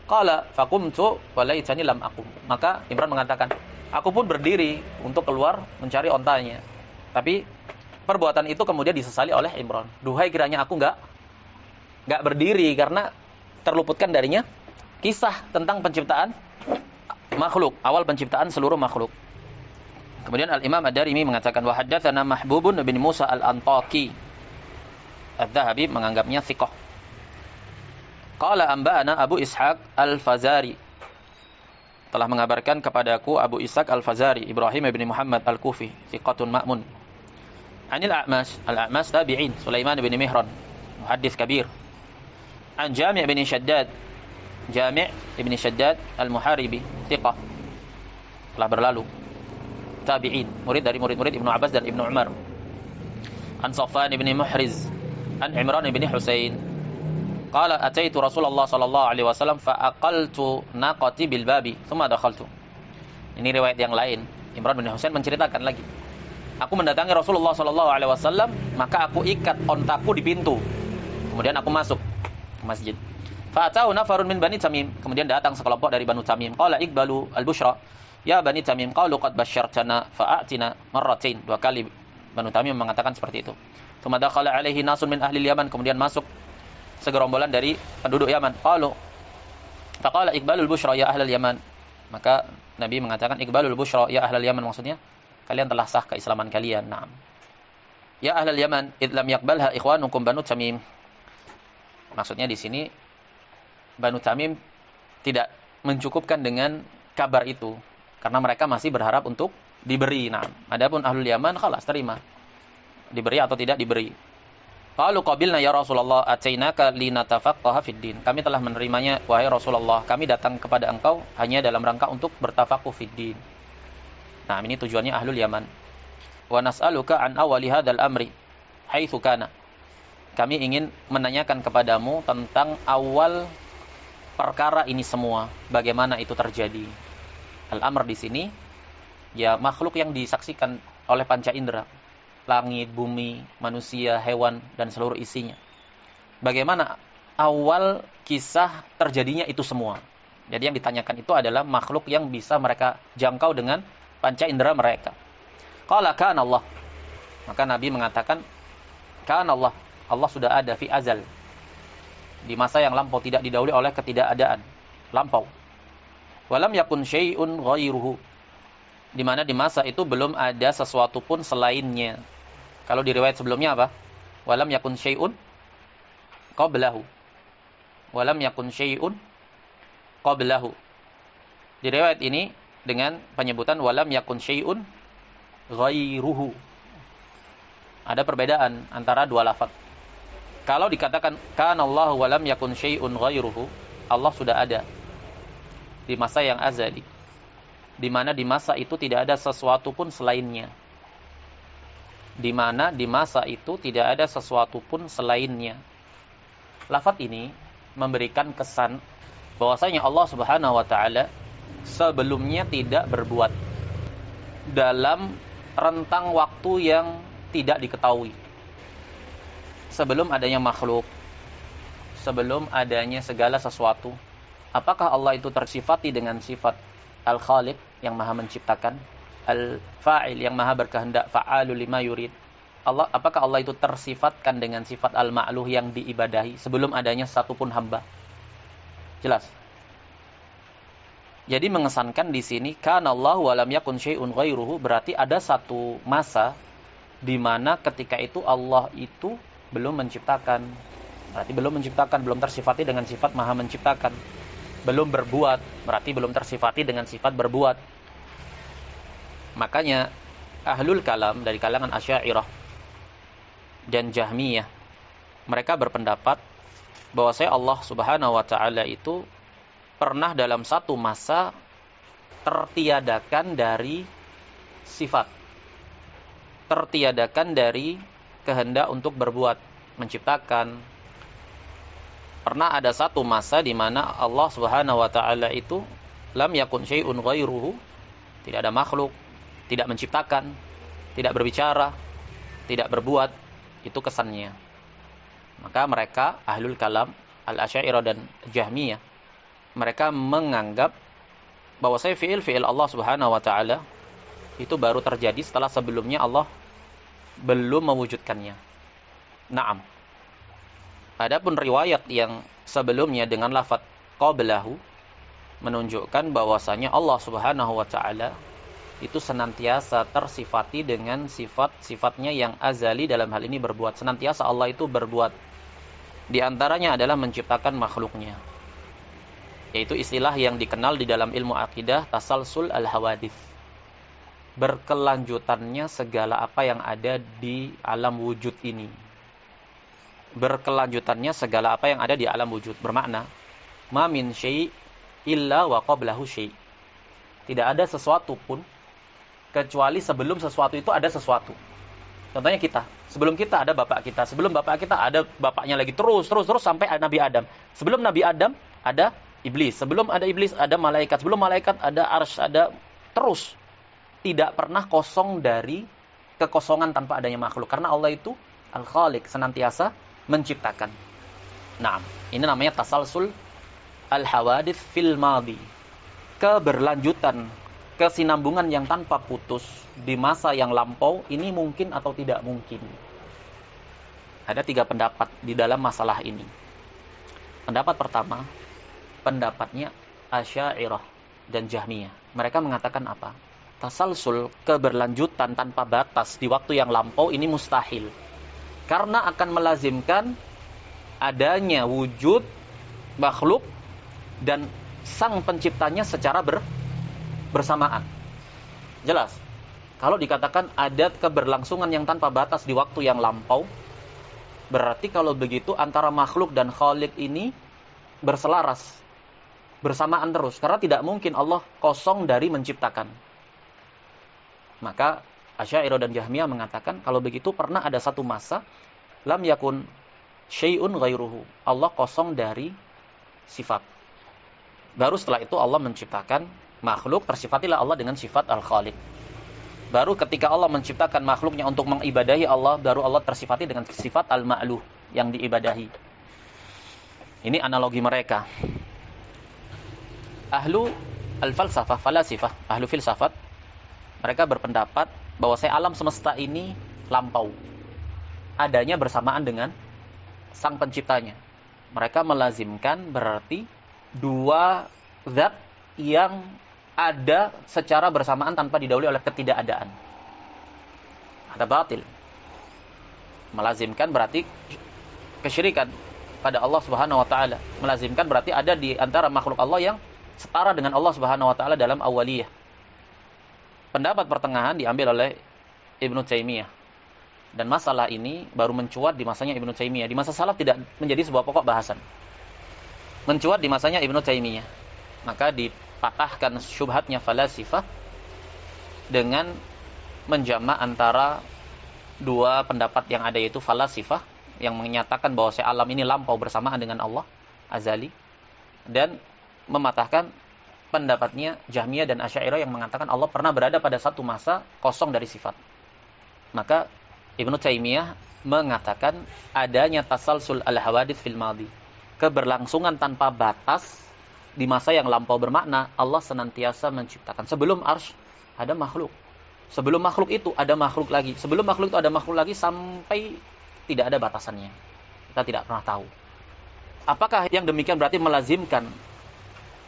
Qala faqumtu wa laitani lam aqum. Maka Imran mengatakan, aku pun berdiri untuk keluar mencari ontanya. Tapi perbuatan itu kemudian disesali oleh Imran. Duhai kiranya aku enggak berdiri, karena terluputkan darinya kisah tentang penciptaan makhluk, awal penciptaan seluruh makhluk. Kemudian Al-Imam Ad-Darimi mengatakan, wa haddatsana Mahbubun bin Musa Al-Antaqi. Adz-Dzahabi menganggapnya thiqah. Qala anba'ana Abu Ishaq Al-Fazari. Telah mengabarkan kepadaku Abu Ishaq Al-Fazari, Ibrahim bin Muhammad Al-Kufi, thiqatun ma'mun. Anil A'mash, Al-A'mash tabi'in, Sulaiman bin Mihran, muhaddits kabir. An Jami' bin Shaddad, Jami' bin Shaddad Al-Muharibi, thiqah. Telah berlalu. Tabi'in, murid dari murid-murid Ibnu Abbas dan Ibnu Umar. An Safwan bin Muhriz, an Imran bin Husain. Qala ataitu Rasulullah sallallahu alaihi wasallam fa aqaltu naqati bil babi, thumma dakhaltu. Ini riwayat yang lain. Imran bin Husain menceritakan lagi. Aku mendatangi Rasulullah sallallahu alaihi wasallam, maka aku ikat ontaku di pintu. Kemudian aku masuk ke masjid. Fa atau nafarun min Bani Tamim. Kemudian datang sekelompok dari Banu Tamim. Qala iqbalu al-busyra. Ya Bani Tamim, qalu qad basyartana fa'atina marratain. Dua kali Banu Tamim mengatakan seperti itu. Tsumma dakhala alaihi nasun min ahli Yaman. Kemudian masuk segerombolan dari penduduk Yaman. Qalu faqala iqbalul busyra ya ahlal Yaman. Maka Nabi mengatakan iqbalul busyra ya ahlal Yaman, maksudnya kalian telah sah keislaman kalian. Naam. Ya ahlal Yaman, id lam yaqbalha ikhwanukum Banu Tamim. Maksudnya di sini Banu Tamim tidak mencukupkan dengan kabar itu karena mereka masih berharap untuk diberi. Nah, adapun ahlul Yaman khalas terima. Diberi atau tidak diberi. Qalu qabilna ya Rasulullah atainaka linatafaqqaha fid din. Kami telah menerimanya wahai Rasulullah. Kami datang kepada engkau hanya dalam rangka untuk bertafaqquh fid din. Nah, ini tujuannya ahlul Yaman. Wa nas'aluka an awwali hadzal amri haitsu kana. Kami ingin menanyakan kepadamu tentang awal perkara ini semua, bagaimana itu terjadi. Al-amr di sini ya makhluk yang disaksikan oleh panca indera. Langit, bumi, manusia, hewan, dan seluruh isinya. Bagaimana awal kisah terjadinya itu semua. Jadi yang ditanyakan itu adalah makhluk yang bisa mereka jangkau dengan panca indera mereka. Qala kana Allah. Maka Nabi mengatakan, kana Allah. Allah sudah ada fi azal. Di masa yang lampau, tidak didahului oleh ketidakadaan. Lampau. Walam yakun syai'un ghairuhu. Di mana di masa itu belum ada sesuatu pun selainnya. Kalau di riwayat sebelumnya apa? Walam yakun syai'un qablahu. Walam yakun syai'un qablahu. Di riwayat ini dengan penyebutan walam yakun syai'un ghairuhu. Ada perbedaan antara dua lafaz. Kalau dikatakan kanallahu walam yakun syai'un ghairuhu, Allah sudah ada di masa yang azali, di mana di masa itu tidak ada sesuatu pun selainnya. Di mana di masa itu tidak ada sesuatu pun selainnya. Lafaz ini memberikan kesan bahwasanya Allah Subhanahu wa taala sebelumnya tidak berbuat dalam rentang waktu yang tidak diketahui. Sebelum adanya makhluk, sebelum adanya segala sesuatu, apakah Allah itu tersifati dengan sifat Al-Khaliq yang maha menciptakan, Al-Fa'il yang maha berkehendak, Fa'alu lima yurid. Allah, apakah Allah itu tersifatkan dengan sifat Al-Ma'luh yang diibadahi sebelum adanya satupun hamba? Jelas. Jadi mengesankan di sini kana Allah wa lam yakun syai'un ghairuhu, berarti ada satu masa di mana ketika itu Allah itu belum menciptakan. Berarti belum menciptakan, belum tersifati dengan sifat maha menciptakan. Belum berbuat, berarti belum tersifati dengan sifat berbuat. Makanya ahlul kalam dari kalangan Asy'ariyah dan Jahmiyah, mereka berpendapat bahwasanya Allah Subhanahu wa taala itu pernah dalam satu masa tertiadakan dari sifat, tertiadakan dari kehendak untuk berbuat, menciptakan. Pernah ada satu masa di mana Allah Subhanahu wa taala itu lam yakun syai'un ghairuhu, tidak ada makhluk, tidak menciptakan, tidak berbicara, tidak berbuat, itu kesannya. Maka mereka ahlul kalam, Al-Asy'ariyah dan Jahmiyah, mereka menganggap bahwa fi'il Allah Subhanahu wa taala itu baru terjadi setelah sebelumnya Allah belum mewujudkannya. Naam. Adapun riwayat yang sebelumnya dengan lafaz qablahu menunjukkan bahwasanya Allah Subhanahu wa taala itu senantiasa tersifati dengan sifat-sifatnya yang azali, dalam hal ini berbuat. Senantiasa Allah itu berbuat. Di antaranya adalah menciptakan makhluknya. Yaitu istilah yang dikenal di dalam ilmu akidah tasalsul al-hawadits. Berkelanjutannya segala apa yang ada di alam wujud ini. Berkelanjutannya segala apa yang ada di alam wujud. Bermakna, ma min syai' illa wa qablahu syai'. Tidak ada sesuatu pun kecuali sebelum sesuatu itu ada sesuatu. Contohnya kita. Sebelum kita ada bapak kita. Sebelum bapak kita ada bapaknya lagi. Terus sampai Nabi Adam. Sebelum Nabi Adam ada iblis. Sebelum ada iblis ada malaikat. Sebelum malaikat ada arsy, ada terus. Tidak pernah kosong dari kekosongan tanpa adanya makhluk. Karena Allah itu Al-Khaliq, senantiasa menciptakan. Nah, ini namanya tasalsul al-hawadits fil madi. Keberlanjutan, kesinambungan yang tanpa putus di masa yang lampau, ini mungkin atau tidak mungkin. Ada 3 pendapat di dalam masalah ini. Pendapat pertama, pendapatnya Asy'ariyah dan Jahmiyah. Mereka mengatakan apa? Tasalsul, keberlanjutan tanpa batas di waktu yang lampau ini mustahil. Karena akan melazimkan adanya wujud makhluk dan sang penciptanya secara bersamaan. Jelas. Kalau dikatakan ada keberlangsungan yang tanpa batas di waktu yang lampau, berarti kalau begitu antara makhluk dan Khaliq ini berselaras, bersamaan terus. Karena tidak mungkin Allah kosong dari menciptakan. Maka Asy'ariyah dan Jahmiyah mengatakan kalau begitu pernah ada satu masa lam yakun syai'un ghairuhu. Allah kosong dari sifat. Baru setelah itu Allah menciptakan makhluk, tersifatilah Allah dengan sifat Al-Khaliq. Baru ketika Allah menciptakan makhluknya untuk mengibadahi Allah, baru Allah tersifati dengan sifat Al-Ma'luh yang diibadahi. Ini analogi mereka. Ahlu al-falsafah, falasifah, ahlu filsafat, mereka berpendapat bahwa alam semesta ini lampau. Adanya bersamaan dengan sang penciptanya. Mereka melazimkan berarti 2 zat yang ada secara bersamaan tanpa didahului oleh ketidakadaan. Ada batil. Melazimkan berarti kesyirikan pada Allah Subhanahu wa taala. Melazimkan berarti ada di antara makhluk Allah yang setara dengan Allah Subhanahu wa taala dalam awaliyah. Pendapat pertengahan diambil oleh Ibnu Taimiyah. Dan masalah ini baru mencuat di masanya Ibnu Taimiyah. Di masa salaf tidak menjadi sebuah pokok bahasan. Mencuat di masanya Ibnu Taimiyah. Maka dipatahkan syubhatnya falasifah dengan menjamak antara dua pendapat yang ada, yaitu falasifah yang menyatakan bahwa alam ini lampau bersamaan dengan Allah azali, dan mematahkan pendapatnya Jahmiyah dan Asy'ariyah yang mengatakan Allah pernah berada pada satu masa kosong dari sifat. Maka Ibnu Taimiyah mengatakan adanya tasalsul al-hawadits fil madi, keberlangsungan tanpa batas di masa yang lampau, bermakna Allah senantiasa menciptakan. Sebelum arsy ada makhluk, sebelum makhluk itu ada makhluk lagi, sebelum makhluk itu ada makhluk lagi, sampai tidak ada batasannya. Kita tidak pernah tahu. Apakah yang demikian berarti melazimkan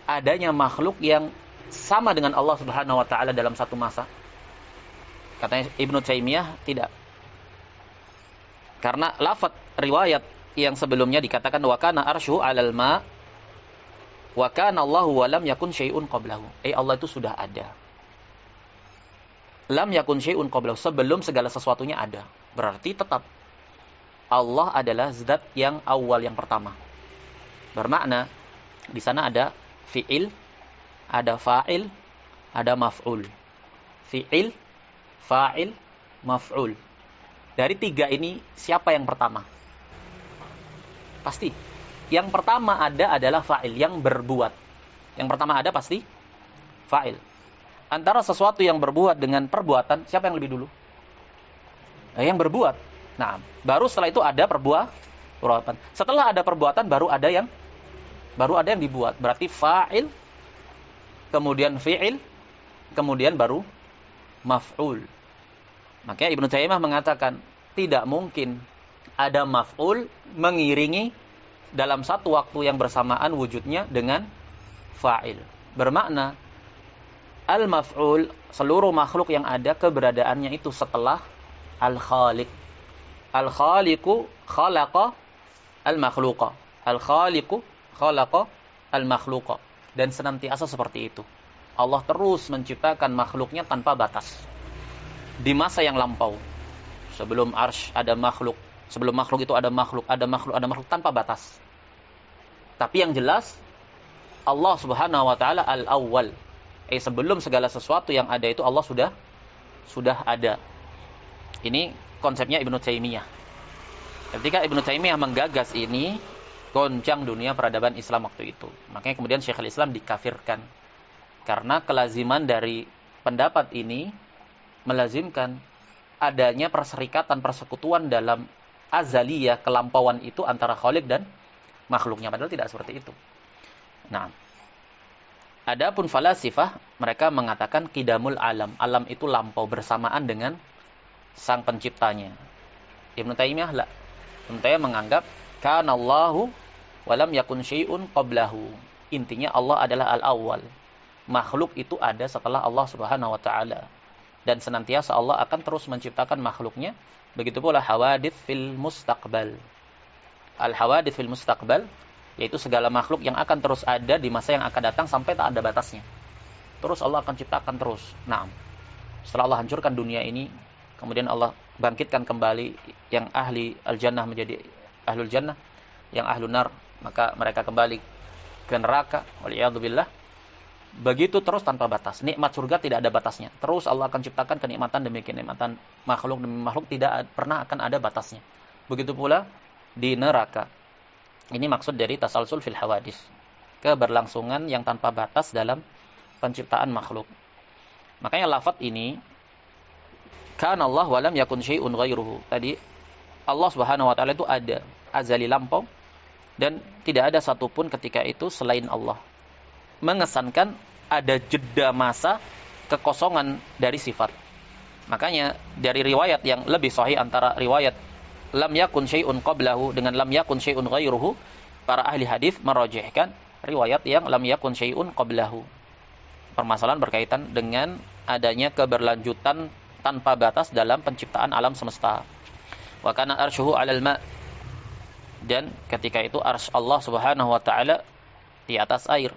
adanya makhluk yang sama dengan Allah Subhanahu wa taala dalam satu masa? Katanya Ibnu Taimiyah, tidak. Karena lafaz riwayat yang sebelumnya dikatakan wa kana arsyu 'alal ma wa kana Allahu wa lam yakun syai'un qablahu. Allah itu sudah ada. Lam yakun syai'un qablahu, sebelum segala sesuatunya ada. Berarti tetap Allah adalah zat yang awal, yang pertama. Bermakna di sana ada fi'il, ada fa'il, ada maf'ul. Fi'il, fa'il, maf'ul. Dari tiga ini siapa yang pertama? Pasti yang pertama ada adalah fa'il, yang berbuat. Yang pertama ada pasti fa'il. Antara sesuatu yang berbuat dengan perbuatan, siapa yang lebih dulu? Yang berbuat. Nah, baru setelah itu ada perbuatan. Setelah ada perbuatan baru ada yang dibuat. Berarti fa'il, kemudian fi'il, kemudian baru maf'ul. Makanya Ibnu Taimiyah mengatakan tidak mungkin ada maf'ul mengiringi dalam satu waktu yang bersamaan wujudnya dengan fa'il. Bermakna al-maf'ul, seluruh makhluk yang ada keberadaannya itu setelah al-khaliq. Al-khaliqu khalaqa al-makhluqa. Al-khaliqu khalaqa al-makhluqa. Dan senantiasa seperti itu. Allah terus menciptakan makhluknya tanpa batas. Di masa yang lampau. Sebelum arsy ada makhluk. Sebelum makhluk itu ada makhluk tanpa batas. Tapi yang jelas Allah Subhanahu wa taala al-awwal. Sebelum segala sesuatu yang ada itu Allah sudah ada. Ini konsepnya Ibnu Taimiyah. Ketika Ibnu Taimiyah menggagas ini, goncang dunia peradaban Islam waktu itu. Makanya kemudian Syekhul Islam dikafirkan. Karena kelaziman dari pendapat ini melazimkan adanya perserikatan, persekutuan dalam azaliyah, kelampauan itu antara khaliq dan makhluknya. Padahal tidak seperti itu. Nah, adapun falasifah, mereka mengatakan qidamul alam. Alam itu lampau bersamaan dengan sang penciptanya. Ibnu Taimiyah la. Ibnu Taimiyah menganggap kana Allahu wa lam yakun syai'un qablahu. Intinya Allah adalah al-awwal. Makhluk itu ada setelah Allah Subhanahu wa taala. Dan senantiasa Allah akan terus menciptakan makhluknya. Begitu pula hawadits fil mustaqbal. Al-hawadits fil mustaqbal, yaitu segala makhluk yang akan terus ada di masa yang akan datang sampai tak ada batasnya. Terus Allah akan ciptakan terus. Nah, setelah Allah hancurkan dunia ini, kemudian Allah bangkitkan kembali yang ahli al-jannah menjadi ahlul jannah, yang ahlun nar, maka mereka kembali ke neraka. Waliyadzubillah. Begitu terus tanpa batas. Nikmat surga tidak ada batasnya. Terus Allah akan ciptakan kenikmatan demi kenikmatan, makhluk demi makhluk, tidak pernah akan ada batasnya. Begitu pula di neraka. Ini maksud dari tasalsul fil hawadis. Keberlangsungan yang tanpa batas dalam penciptaan makhluk. Makanya lafaz ini kana Allah wa lam yakun syai'un ghairuhu. Tadi Allah Subhanahu wa taala itu ada, azali, lampau, dan tidak ada satupun ketika itu selain Allah. Mengesankan ada jeda masa kekosongan dari sifat. Makanya dari riwayat yang lebih sahih antara riwayat lam yakun syai'un qablahu dengan lam yakun syai'un ghairuhu, para ahli hadis merajihkan riwayat yang lam yakun syai'un qablahu. permasalahan berkaitan dengan adanya keberlanjutan tanpa batas dalam penciptaan alam semesta. Wa kana arshuhu 'alal ma', dan ketika itu arsy Allah Subhanahu wa taala di atas air.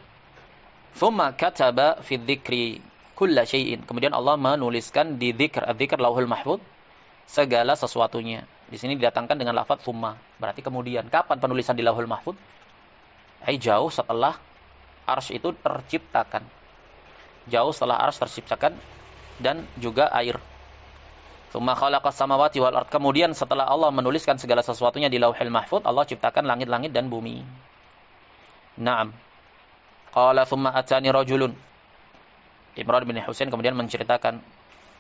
Tsumma kataba fi dzikri kulla syai'in, kemudian Allah menuliskan di dzikr, adzikr lauhul mahfuz, segala sesuatunya. Di sini didatangkan dengan lafaz tsumma, berarti kemudian. Kapan penulisan di lauhul mahfuz? Jauh setelah arsy itu terciptakan. Jauh setelah arsy terciptakan dan juga air. Tsumma khalaqas samawati wal ard, kemudian setelah Allah menuliskan segala sesuatunya di lauhul mahfuz, Allah ciptakan langit-langit dan bumi. Naam. Qala tsumma atani rajulun. Imran bin Husain kemudian menceritakan,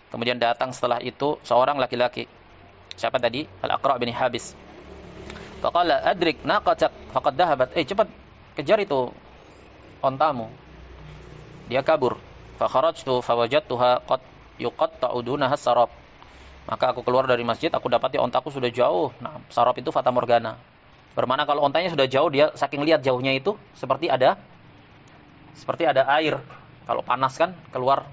kemudian datang setelah itu seorang laki-laki. Siapa tadi? Al-Aqra' bin Habis. Faqala adrik naqatak faqad dhahabat. Cepat kejar itu ontamu. Dia kabur. Fa kharajtu fawajadtuha qad yuqatta'u dunaha sarab. Maka aku keluar dari masjid, aku dapati ontaku sudah jauh. Nah, sarab itu fata morgana. Bermakna kalau ontanya sudah jauh, dia saking lihat jauhnya itu seperti ada air. Kalau panas kan keluar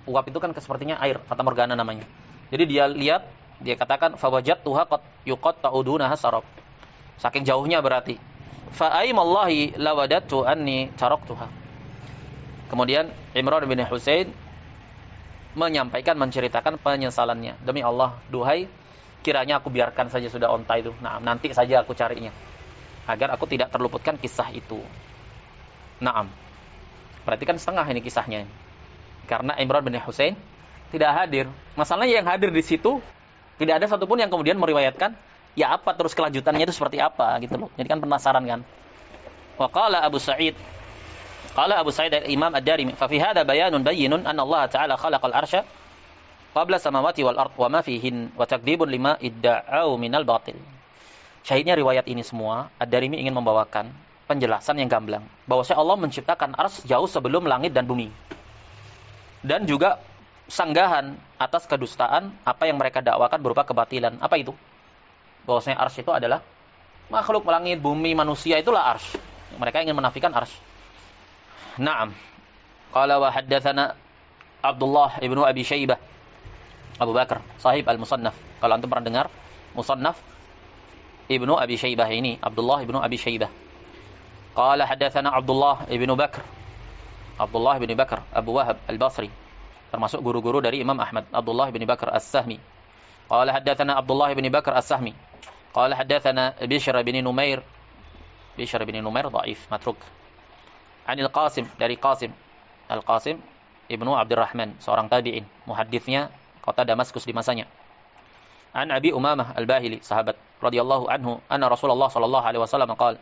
uap itu kan sepertinya air, fata morgana namanya. Jadi dia lihat, dia katakan fawajadtuha qad yuqatta'u dunaha sarab. Saking jauhnya berarti. Fa aimallahi lawadatu anni taraktuha. Kemudian Imran bin Husain menceritakan penyesalannya. Demi Allah, duhai, kiranya aku biarkan saja sudah onta itu. Nah, nanti saja aku carinya. Agar aku tidak terluputkan kisah itu. Naam. Berarti kan setengah ini kisahnya. Karena Imran bin Husain tidak hadir. Masalahnya yang hadir di situ tidak ada satupun yang kemudian meriwayatkan ya apa terus kelanjutannya itu seperti apa gitu loh. Jadi kan penasaran kan. Wa qala Abu Sa'id Imam Ad-Darimi, fa fi hadha bayanun bayyinun anna Allah Ta'ala khalaqal arsya qabla samawati wal ard wa ma fihin wa takdzibun lima idda'u minal batil. Syahidnya riwayat ini semua, Ad-Darimi ingin membawakan penjelasan yang gamblang bahwasanya Allah menciptakan arsy jauh sebelum langit dan bumi. Dan juga sanggahan atas kedustaan apa yang mereka dakwakan berupa kebatilan. Apa itu? Bahwasanya arsy itu adalah makhluk langit, bumi, manusia, itulah arsy. Mereka ingin menafikan arsy. Naam. Qala wa haddatsana Abdullah ibnu Abi Syaibah. Abu Bakar, sahib al-Musannaf. Kalau antum pernah dengar Musannaf Ibnu Abi Syaibah ini, Abdullah ibnu Abi Syaibah. Qala haddatsana Abdullah ibnu Bakr. Abdullah ibnu Bakr Abu Wahab al-Basri, termasuk guru-guru dari Imam Ahmad, Abdullah ibnu Bakr As-Sahmi. Qala haddatsana Abdullah ibnu Bakr As-Sahmi. Qala haddatsana Bishr bin Numair. Bishr bin Numair dhaif, matruk. Anil Qasim, dari Qasim. Al-Qasim ibnu Abdurrahman, seorang tabi'in, muhadditsnya kota Damaskus di masanya. An Abi Umamah Al-Bahili, sahabat radhiyallahu anhu, anna Rasulullah sallallahu alaihi wasallam qala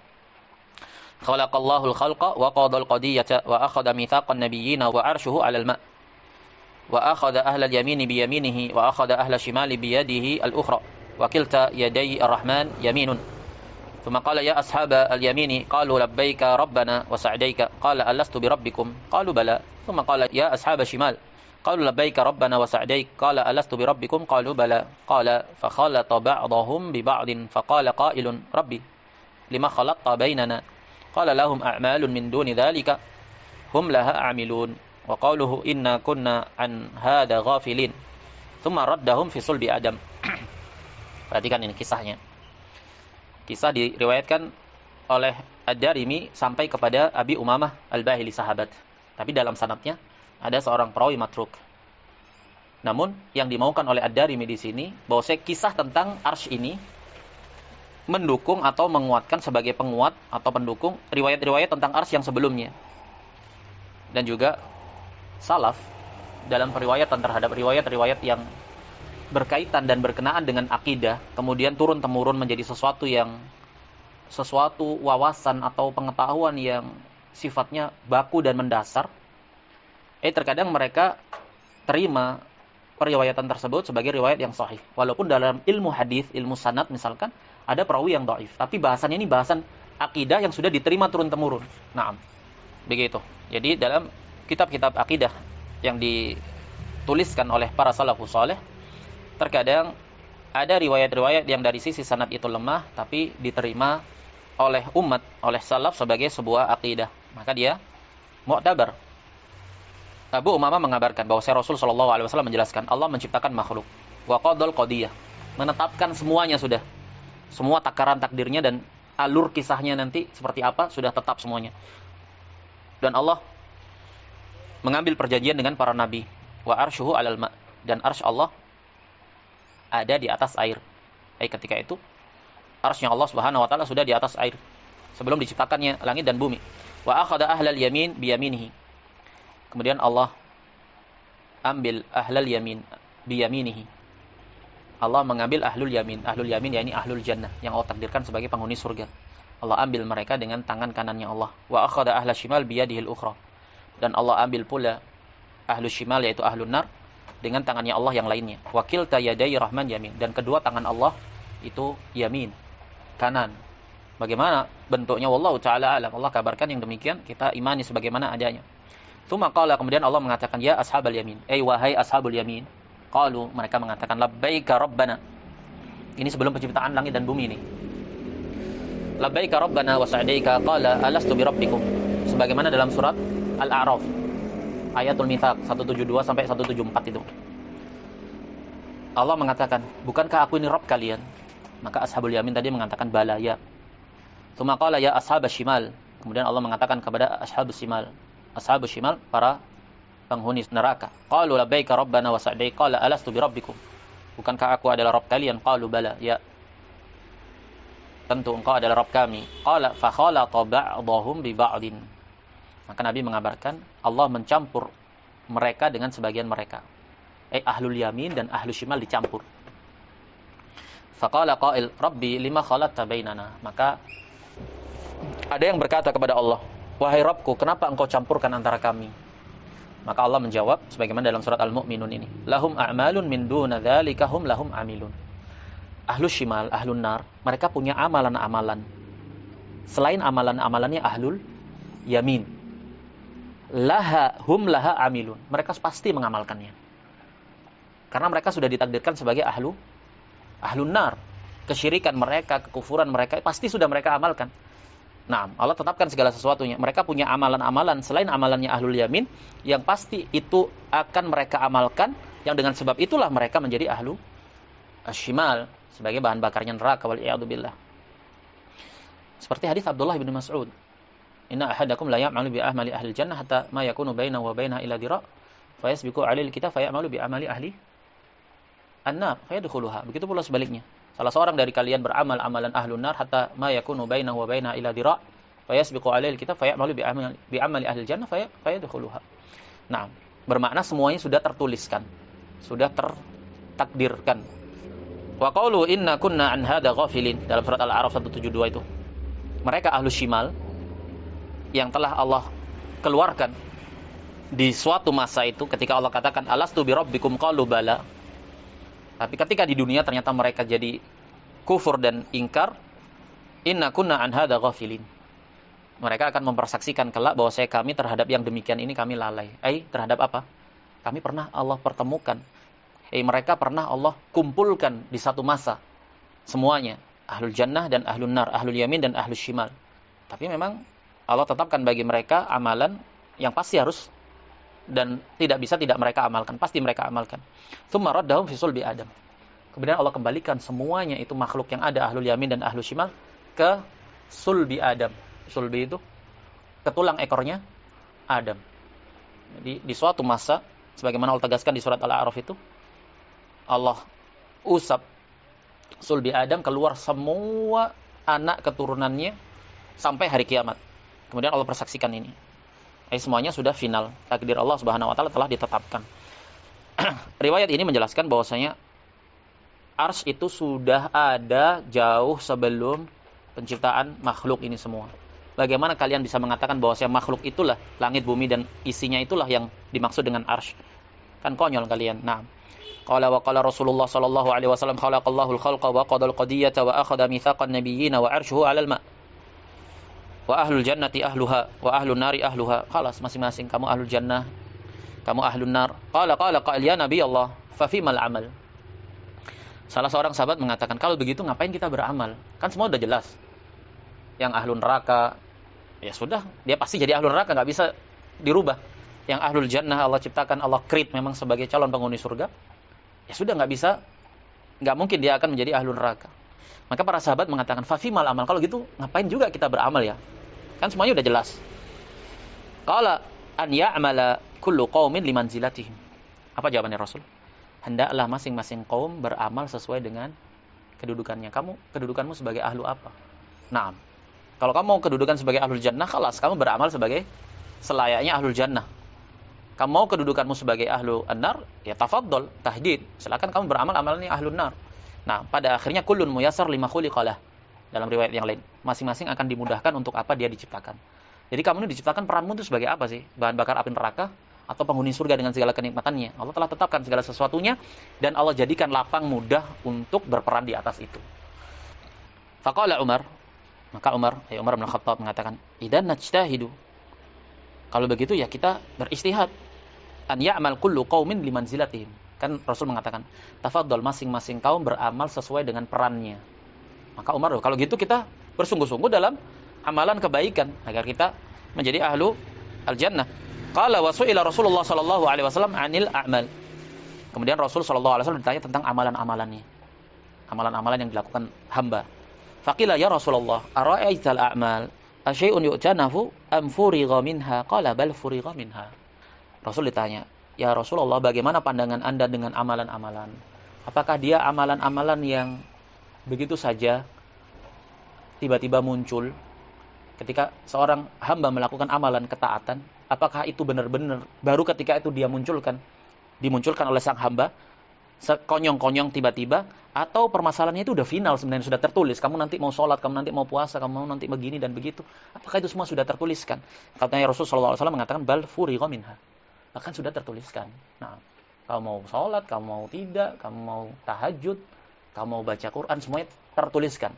khalaqallahu al-khalqa wa qada al-qadiyyata wa akhadha mitsaqan nabiyyina wa arshuhu 'alal ma' wa akhadha ahla al-yamini bi yaminihi wa akhadha ahla shimali bi yadihi al-ukhra wa kilta yaday ar-rahman yaminun. ثم قال يا أصحاب اليمين قالوا لبيك ربنا وسعديك قال ألست بربكم قالوا بلى ثم قال يا أصحاب الشمال قالوا لبيك ربنا وسعديك قال ألست بربكم قالوا بلى قال فخلط بعضهم ببعض فقال قائل ربي لما خلطت بيننا قال لهم أعمال من دون ذلك هم لها عاملون وقوله إنا كنا عن هذا غافلين ثم ردهم في صلب آدم. Perhatikan ini kisahnya. Kisah diriwayatkan oleh Ad-Darimi sampai kepada Abi Umamah Al-Bahili, sahabat. Tapi dalam sanadnya ada seorang perawi matruk. Namun yang dimaukan oleh Ad-Darimi di sini bahwa kisah tentang arsy ini mendukung atau menguatkan sebagai penguat atau pendukung riwayat-riwayat tentang arsy yang sebelumnya. Dan juga salaf dalam periwayatan terhadap riwayat-riwayat yang berkaitan dan berkenaan dengan akidah, kemudian turun-temurun menjadi sesuatu wawasan atau pengetahuan yang sifatnya baku dan mendasar. Terkadang mereka terima periwayatan tersebut sebagai riwayat yang sahih. Walaupun dalam ilmu hadis, ilmu sanad misalkan, ada perawi yang dhaif, tapi bahasannya ini bahasan akidah yang sudah diterima turun-temurun. Naam. Begitu. Jadi dalam kitab-kitab akidah yang dituliskan oleh para salafus saleh, terkadang ada riwayat-riwayat yang dari sisi sanad itu lemah, tapi diterima oleh umat, oleh salaf sebagai sebuah akidah. Maka dia mu'tabar. Abu Umamah mengabarkan bahwa Rasul sallallahu alaihi wasallam menjelaskan Allah menciptakan makhluk. Wa qadal qadiyah. Menetapkan semuanya sudah. Semua takaran takdirnya dan alur kisahnya nanti seperti apa sudah tetap semuanya. Dan Allah mengambil perjanjian dengan para nabi. Wa arsyuhu 'alal ma'. Dan arsy Allah ada di atas air. Ketika itu arsy-nya Allah Subhanahu wa taala sudah di atas air sebelum diciptakannya langit dan bumi. Wa akhadha ahlal yamin biyaminihi. Kemudian Allah ambil ahlal yamin biyaminihi. Allah mengambil ahlul yamin. Ahlul yamin yakni ahlul jannah yang Allah takdirkan sebagai penghuni surga. Allah ambil mereka dengan tangan kanannya Allah. Wa akhadha ahlal shimal biyadihil ukhra. Dan Allah ambil pula ahlul shimal yaitu ahlun nar dengan tangannya Allah yang lainnya. Wa kilta yadai rahman yamin. Dan kedua tangan Allah itu yamin, kanan. Bagaimana bentuknya wallahu taala alam. Allah kabarkan yang demikian, kita imani sebagaimana adanya. Tsumma qala, kemudian Allah mengatakan ya ashabal yamin, wahai ashabul yamin. Qalu, mereka mengatakan labbaika rabbana. Ini sebelum penciptaan langit dan bumi ini. Labbaika rabbana wa sa'daika qala alastu bi rabbikum. Sebagaimana dalam surat Al-A'raf ayatul Mitsaq 172 sampai 174 itu. Allah mengatakan, bukankah aku ini Rabb kalian? Maka ashabul yamin tadi mengatakan bala ya. Tsumma qala ya ashabas shimal. Kemudian Allah mengatakan kepada ashabus shimal. Ashabus shimal, para penghuni neraka. Qalu labbaika rabbana wa sa'daika qala alastu bi rabbikum. Bukankah aku adalah Rabb kalian? Qalu bala ya. Tentu engkau adalah Rabb kami. Qala fa khalata ba'dahum bi ba'din. Maka Nabi mengabarkan Allah mencampur mereka dengan sebagian mereka. Ahlul yamin dan ahlul shimal dicampur. Faqala qail rabbi lima khalatta bainana. Maka ada yang berkata kepada Allah, wahai Rabbku, kenapa engkau campurkan antara kami? Maka Allah menjawab sebagaimana dalam surat Al-Mu'minun ini, lahum a'malun min duna dzalika hum lahum amilun. Ahlus shimal, ahlun nar, mereka punya amalan-amalan selain amalan-amalannya ahlul yamin. Hum laha amilun. Mereka pasti mengamalkannya. Karena mereka sudah ditakdirkan sebagai ahlun nar. Kesyirikan mereka, kekufuran mereka pasti sudah mereka amalkan. Nah, Allah tetapkan segala sesuatunya. Mereka punya amalan-amalan selain amalannya ahlul yamin yang pasti itu akan mereka amalkan, yang dengan sebab itulah mereka menjadi ahlu ashimal sebagai bahan bakarnya neraka wal iyadu billah. Seperti hadis Abdullah bin Mas'ud, inna ahadakum la ya'malu bi amali ahli jannah hatta ma yakunu bainahu wa bainaha illa dira' fa yasbiqu 'alaihi alkitab fa ya'malu bi amali ahli an-nar fa yadkhuluha. Begitu pula sebaliknya. Salah seorang dari kalian beramal amalan ahlun nar hatta ma yakunu bainahu wa bainaha illa dira' fa yasbiqu 'alaihi alkitab fa ya'malu bi amali ahli jannah fa yadkhuluha. Nah, bermakna semuanya sudah tertuliskan, sudah tertakdirkan. Wa qalu inna kunna an hadza ghafilin, dalam surat Al-A'raf 172 itu. Mereka ahlus shimal yang telah Allah keluarkan di suatu masa itu ketika Allah katakan alastu bi rabbikum qalu bala. Tapi ketika di dunia ternyata mereka jadi kufur dan ingkar, inna kunna an hadza ghafilin. Mereka akan mempersaksikan kelak bahwa kami terhadap yang demikian ini kami lalai. Terhadap apa? Kami pernah Allah pertemukan. Mereka pernah Allah kumpulkan di satu masa semuanya, ahlul jannah dan ahlun nar, ahlul yamin dan ahlul shimal. Tapi memang Allah tetapkan bagi mereka amalan yang pasti harus dan tidak bisa tidak mereka amalkan, pasti mereka amalkan. Tsumma raddahum fi sulbi Adam. Kemudian Allah kembalikan semuanya itu makhluk yang ada ahlul yamin dan ahlul shimal ke sulbi Adam. Sulbi itu ke tulang ekornya Adam. Jadi di suatu masa sebagaimana Allah tegaskan di surat Al-A'raf itu, Allah usap sulbi Adam, keluar semua anak keturunannya sampai hari kiamat. Kemudian Allah persaksikan ini. Semuanya sudah final. Takdir Allah Subhanahu wa taala telah ditetapkan. Riwayat ini menjelaskan bahwasanya arsy itu sudah ada jauh sebelum penciptaan makhluk ini semua. Bagaimana kalian bisa mengatakan bahwasanya makhluk itulah langit bumi dan isinya itulah yang dimaksud dengan arsy? Kan konyol kalian. Nah, qala wa qala Rasulullah sallallahu alaihi wasallam khalaqallahu al-khalqa wa qadal qadiyata wa akhadha mitsaqan nabiyyin wa arshuhu 'alal ma'. Wa ahlul jannati ahluha wa ahlun nari ahluha. Khalas, masing-masing kamu ahlul jannah, kamu ahlun nar. Qala qail ya nabi Allah, fa fimal amal. Salah seorang sahabat mengatakan, kalau begitu ngapain kita beramal? Kan semua udah jelas. Yang ahlun neraka, ya sudah, dia pasti jadi ahlun neraka, enggak bisa dirubah. yang ahlul jannah Allah ciptakan, Allah create memang sebagai calon penghuni surga, ya sudah nggak mungkin dia akan menjadi ahlul neraka. Maka para sahabat mengatakan, fafimal amal, kalau gitu ngapain juga kita beramal ya? Kan semuanya udah jelas. Qala an ya'mala kullu qaumin limanzilatihim. Apa jawabannya Rasul? Hendaklah masing-masing kaum beramal sesuai dengan kedudukannya. Kedudukanmu sebagai ahlu apa? Nah, kalau kamu kedudukan sebagai ahlul jannah, khalas, kamu beramal sebagai selayaknya ahlul jannah. Kamu mau kedudukanmu sebagai ahlu an-nar, ya tafaddal, tahdid. Silakan kamu beramal amalannya ahlun nar. Nah, pada akhirnya kullun muyassar lima khuliqalah. Dalam riwayat yang lain, masing-masing akan dimudahkan untuk apa dia diciptakan. Jadi kamu ini diciptakan, peranmu itu sebagai apa sih? Bahan bakar api neraka atau penghuni surga dengan segala kenikmatannya? Allah telah tetapkan segala sesuatunya dan Allah jadikan lapang mudah untuk berperan di atas itu. Faqala Umar, maka Umar bin Khattab mengatakan, "Idzan najtahidu." Kalau begitu ya kita beristihad. An ya'mal kullu qaumin limanzilatihim. Kan Rasul mengatakan, tafaddal, masing-masing kaum beramal sesuai dengan perannya. Maka Umar, kalau gitu kita bersungguh-sungguh dalam amalan kebaikan agar kita menjadi ahlu al-jannah. Qala wa su'ila Rasulullah sallallahu alaihi wasallam 'anil a'mal. Kemudian Rasul sallallahu alaihi wasallam ditanya tentang amalan-amalannya. Amalan-amalan yang dilakukan hamba. Faqila ya Rasulullah, ara'aital a'mal asyai'un yu'tanafu am furigha minha? Qala bal furigha minha. Rasul ditanya, ya Rasulullah, bagaimana pandangan Anda dengan amalan-amalan? Apakah dia amalan-amalan yang begitu saja tiba-tiba muncul ketika seorang hamba melakukan amalan ketaatan? Apakah itu benar-benar baru ketika itu dimunculkan oleh sang hamba sekonyong-konyong tiba-tiba, atau permasalahannya itu udah final sebenarnya, sudah tertulis, kamu nanti mau sholat, kamu nanti mau puasa, kamu nanti begini dan begitu? Apakah itu semua sudah tertuliskan? Katanya Rasulullah SAW mengatakan bal furigha minha, bahkan sudah tertuliskan. Nah, kamu mau sholat, kamu mau tidak, kamu mau tahajud, kamu mau baca Quran, semuanya tertuliskan.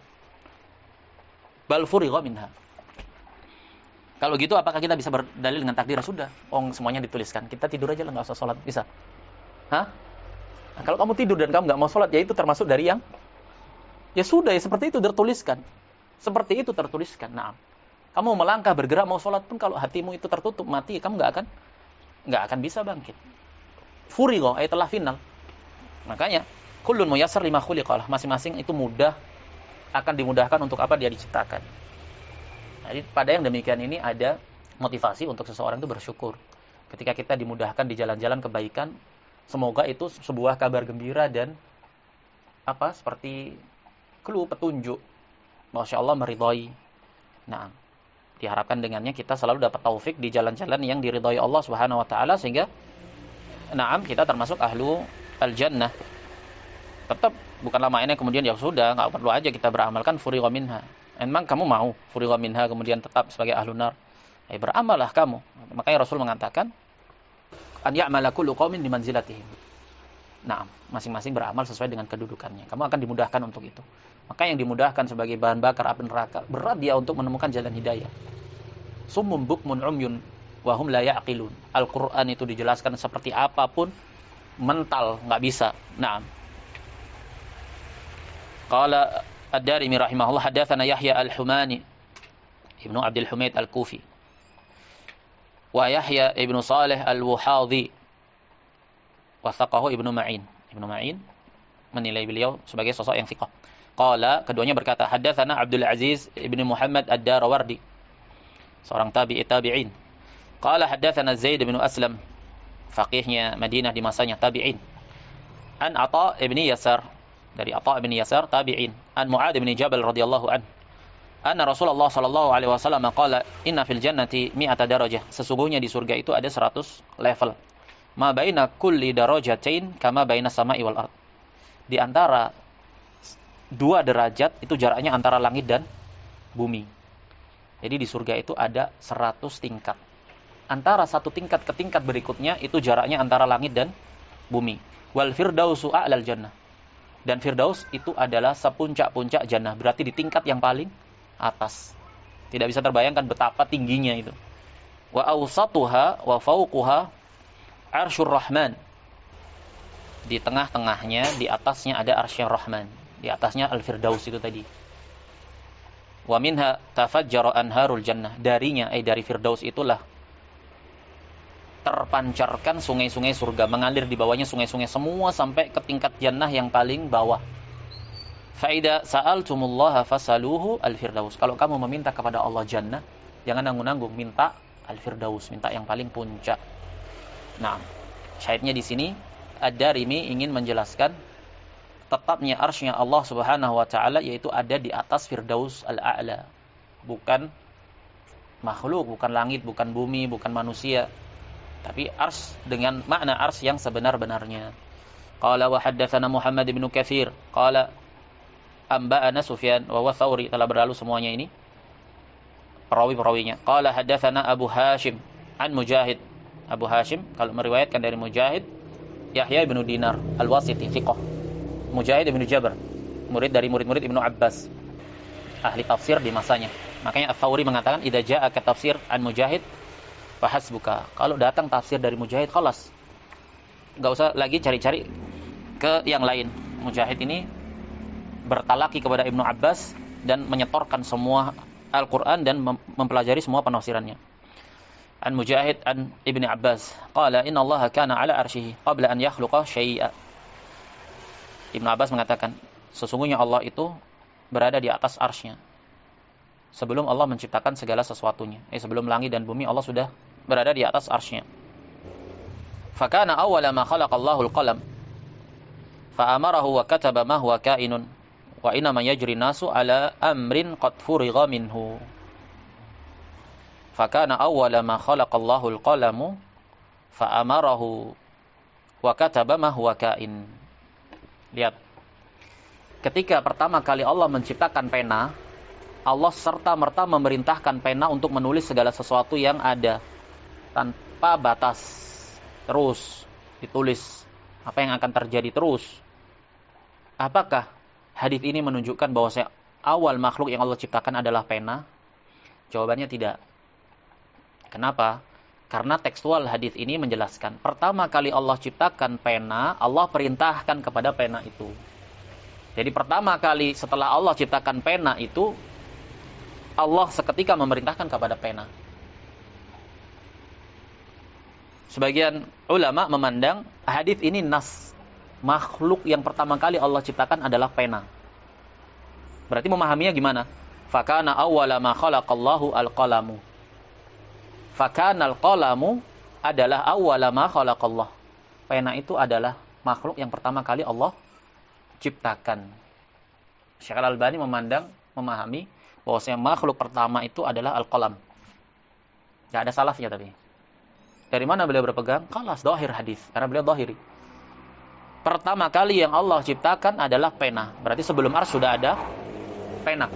Bal furigha minha. Kalau gitu apakah kita bisa berdalil dengan takdir? Sudah, semuanya dituliskan, kita tidur aja lah, nggak usah sholat, bisa? Hah? Nah, kalau kamu tidur dan kamu nggak mau sholat, ya itu termasuk dari yang, ya sudah, ya seperti itu tertuliskan. Seperti itu tertuliskan. Nah, kamu melangkah bergerak mau sholat pun, kalau hatimu itu tertutup, mati, kamu nggak akan bisa bangkit. Furigha, telah final. Makanya kullun muyassar lima khuliqalah, masing-masing itu mudah, akan dimudahkan untuk apa dia diciptakan. Jadi pada yang demikian ini ada motivasi untuk seseorang itu bersyukur. Ketika kita dimudahkan di jalan-jalan kebaikan, semoga itu sebuah kabar gembira dan seperti clue, petunjuk. Masya Allah, meridhai. Nah, diharapkan dengannya kita selalu dapat taufik di jalan-jalan yang diridhai Allah Subhanahu wa taala, sehingga kita termasuk ahlu al-jannah. Tetap bukanlah mainnya kemudian ya sudah, enggak perlu aja kita beramalkan furigha minha. Memang kamu mau furigha minha kemudian tetap sebagai ahlu nar? Beramallah kamu. Makanya Rasul mengatakan an ya'mala kullu qaumin limanzilatihim. Nah, masing-masing beramal sesuai dengan kedudukannya. Kamu akan dimudahkan untuk itu. Maka yang dimudahkan sebagai bahan bakar api neraka, berat dia untuk menemukan jalan hidayah. Summum bukmun umyun wa hum la ya'qilun. Al-Qur'an itu dijelaskan seperti apapun, mental, enggak bisa. Nah. Qala Ad-Darimi rahimahullah, hadatsana Yahya Al-Humani Ibnu Abdul Humaid Al-Kufi wa Yahya Ibnu Salih Al-Wuhadhi wasaqahu Ibnu Ma'in. Ibnu Ma'in menilai beliau sebagai sosok yang thiqah. Qala, keduanya berkata, hadatsana Abdul Aziz Ibnu Muhammad Ad-Darawardi, seorang tabi'in. Qala hadatsana Zaid bin Aslam, faqihnya Madinah di masanya, tabi'in. An Atha ibn Yasar, dari Atha ibn Yasar, tabi'in. An Mu'adz bin Jabal radhiyallahu anhu, anna Rasulullah sallallahu alaihi wasallam qala inna fil jannati mi'ata darajah, sesungguhnya di surga itu ada 100 level. Ma baina kulli darajatain kama baina sama'i wal ard. Di antara 2 derajat itu jaraknya antara langit dan bumi. Jadi di surga itu ada 100 tingkat. Antara satu tingkat ke tingkat berikutnya itu jaraknya antara langit dan bumi. Wal firdausu a'lal jannah. Dan firdaus itu adalah sepuncak-puncak jannah, berarti di tingkat yang paling atas. Tidak bisa terbayangkan betapa tingginya itu. Wa awsatuha wa fawquha arsyur rahman. Di tengah-tengahnya, di atasnya ada arsyur rahman. Di atasnya al-firdaus itu tadi. Wa minha tafajjara anharul jannah. Darinya, dari firdaus itulah terpancarkan sungai-sungai surga, mengalir di bawahnya sungai-sungai semua sampai ke tingkat jannah yang paling bawah. Faida sa'altumullaha fasaluhu al-firdaus. Kalau kamu meminta kepada Allah jannah, jangan nanggung-nanggung, minta al-firdaus, minta yang paling puncak. Nah, syahidnya di sini Ad-Darimi ingin menjelaskan tetapnya arsy-Nya Allah Subhanahu wa taala, yaitu ada di atas firdaus al-a'la. Bukan makhluk, bukan langit, bukan bumi, bukan manusia, tapi ars dengan makna ars yang sebenar-benarnya. Qala wa haddatsana Muhammad bin Katsir qala anba'ana Sufyan wa Tsauri, telah berlalu semuanya ini perawi-perawinya. Qala haddatsana Abu Hashim an Mujahid. Abu Hashim kalau meriwayatkan dari Mujahid, Yahya bin Dinar Al-Wasiti thiqah. Mujahid bin Jabr, murid dari murid-murid Ibnu Abbas, ahli tafsir di masanya. Makanya Ats-Tsauri mengatakan idza ja'aka tafsir an Mujahid fahasbuka. Kalau datang tafsir dari Mujahid, khalas, enggak usah lagi cari-cari ke yang lain. Mujahid ini bertalaki kepada Ibnu Abbas dan menyetorkan semua Al-Qur'an dan mempelajari semua penafsirannya. An Mujahid an Ibnu Abbas qala inna Allah kana ala arsyihi qabla an yakhluqa syai'a. Ibnu Abbas mengatakan sesungguhnya Allah itu berada di atas arsy-Nya sebelum Allah menciptakan segala sesuatunya. Sebelum langit dan bumi Allah sudah berada di atas arsy-Nya. Fakana awwala ma khalaqallahu al-qalam fa amarahu wa kataba ma huwa kainun wa inna ma yajri nasu ala amrin qad furigha minhu. Fakana awwala ma khalaqallahu al-qalamu fa amarahu wa kataba ma huwa kain. Lihat, ketika pertama kali Allah menciptakan pena, Allah serta-merta memerintahkan pena untuk menulis segala sesuatu yang ada tanpa batas. Terus ditulis apa yang akan terjadi terus. Apakah hadis ini menunjukkan bahwa awal makhluk yang Allah ciptakan adalah pena? Jawabannya tidak. Kenapa? Karena tekstual hadis ini menjelaskan pertama kali Allah ciptakan pena, Allah perintahkan kepada pena itu. Jadi pertama kali setelah Allah ciptakan pena itu, Allah seketika memerintahkan kepada pena. Sebagian ulama memandang hadis ini nas. Makhluk yang pertama kali Allah ciptakan adalah pena. Berarti memahaminya gimana? Fakana awwala ma khalaqallahu al-qalamu. Fakana al-qalamu adalah awwala ma khalaqallah. Pena itu adalah makhluk yang pertama kali Allah ciptakan. Syekh Al-Albani memahami bahwasanya makhluk pertama itu adalah al-qalam. Tidak ada salafnya tapi. Dari mana beliau berpegang? Qalas dhahir hadis, karena beliau dhahiri. Pertama kali yang Allah ciptakan adalah pena. Berarti sebelum ars sudah ada pena.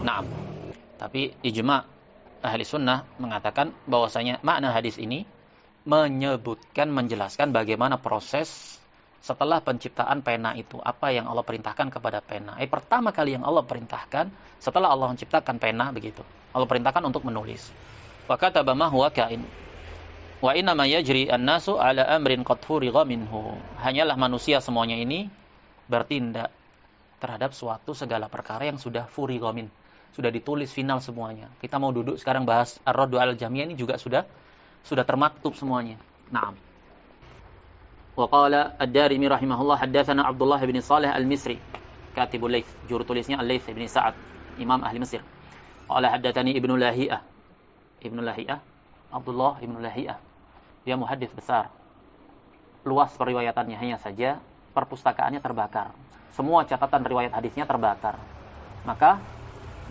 Nah, tapi ijma' ahli sunnah mengatakan bahwasanya makna hadis ini menyebutkan, menjelaskan bagaimana proses setelah penciptaan pena itu, apa yang Allah perintahkan kepada pena. Pertama kali yang Allah perintahkan setelah Allah menciptakan pena, begitu. Allah perintahkan untuk menulis. Wa kataba ma huwa kain. Wa inna ma yajri an-nasu ala amrin qad furigha minhu. Hanyalah manusia semuanya ini bertindak terhadap suatu segala perkara yang sudah furigha min, sudah ditulis final semuanya. Kita mau duduk sekarang bahas Ar-Raddu 'alal Jami' ini juga sudah termaktub semuanya. Naam. Wa qala Ad-Darimi rahimahullah haddatsana Abdullah bin Shalih Al-Misri, katibul Laits, juru tulisnya Al-Laits bin Sa'ad, imam ahli Mesir. Qala haddatsani Ibnu Lahiyah. Ibnu Lahiyah, Abdullah Ibnu Lahiyah. Dia muhaddits besar. Luas periwayatannya, hanya saja perpustakaannya terbakar. Semua catatan riwayat hadisnya terbakar. Maka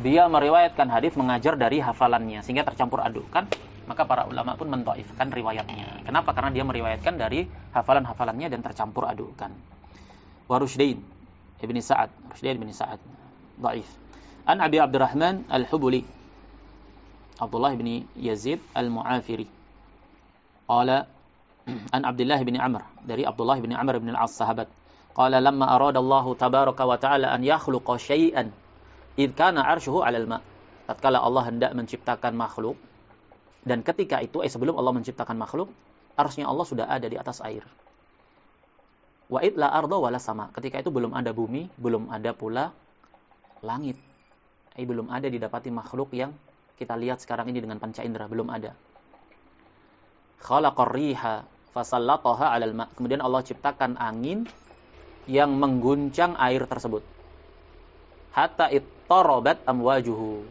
dia meriwayatkan hadis mengajar dari hafalannya sehingga tercampur aduk kan, maka para ulama pun mendhaifkan riwayatnya. Kenapa? Karena dia meriwayatkan dari hafalan-hafalannya dan tercampur adukkan. Wa Rushdain bin Sa'ad, Rushdain bin Sa'ad dhaif. An Abi Abdurrahman Al-Hubuli, Abdullah bin Yazid Al-Mu'afiri. Qala an Abdullah bin Amr, dari Abdullah bin Amr bin Al-As, sahabat. Qala lamma arada Allah tabaraka wa ta'ala an yakhluqa syai'an idh kana 'arshuhu 'alal ma'. Tatkala Allah hendak menciptakan makhluk, dan ketika itu sebelum Allah menciptakan makhluk, arsy-Nya Allah sudah ada di atas air. Wa id la arda wala sama. Ketika itu belum ada bumi, belum ada pula langit. Belum ada didapati makhluk yang kita lihat sekarang ini dengan panca indera, belum ada. khalaqar riha fasallataha 'alal ma'. Kemudian Allah ciptakan angin yang mengguncang air tersebut. Hatta ittarabat amwajuhu,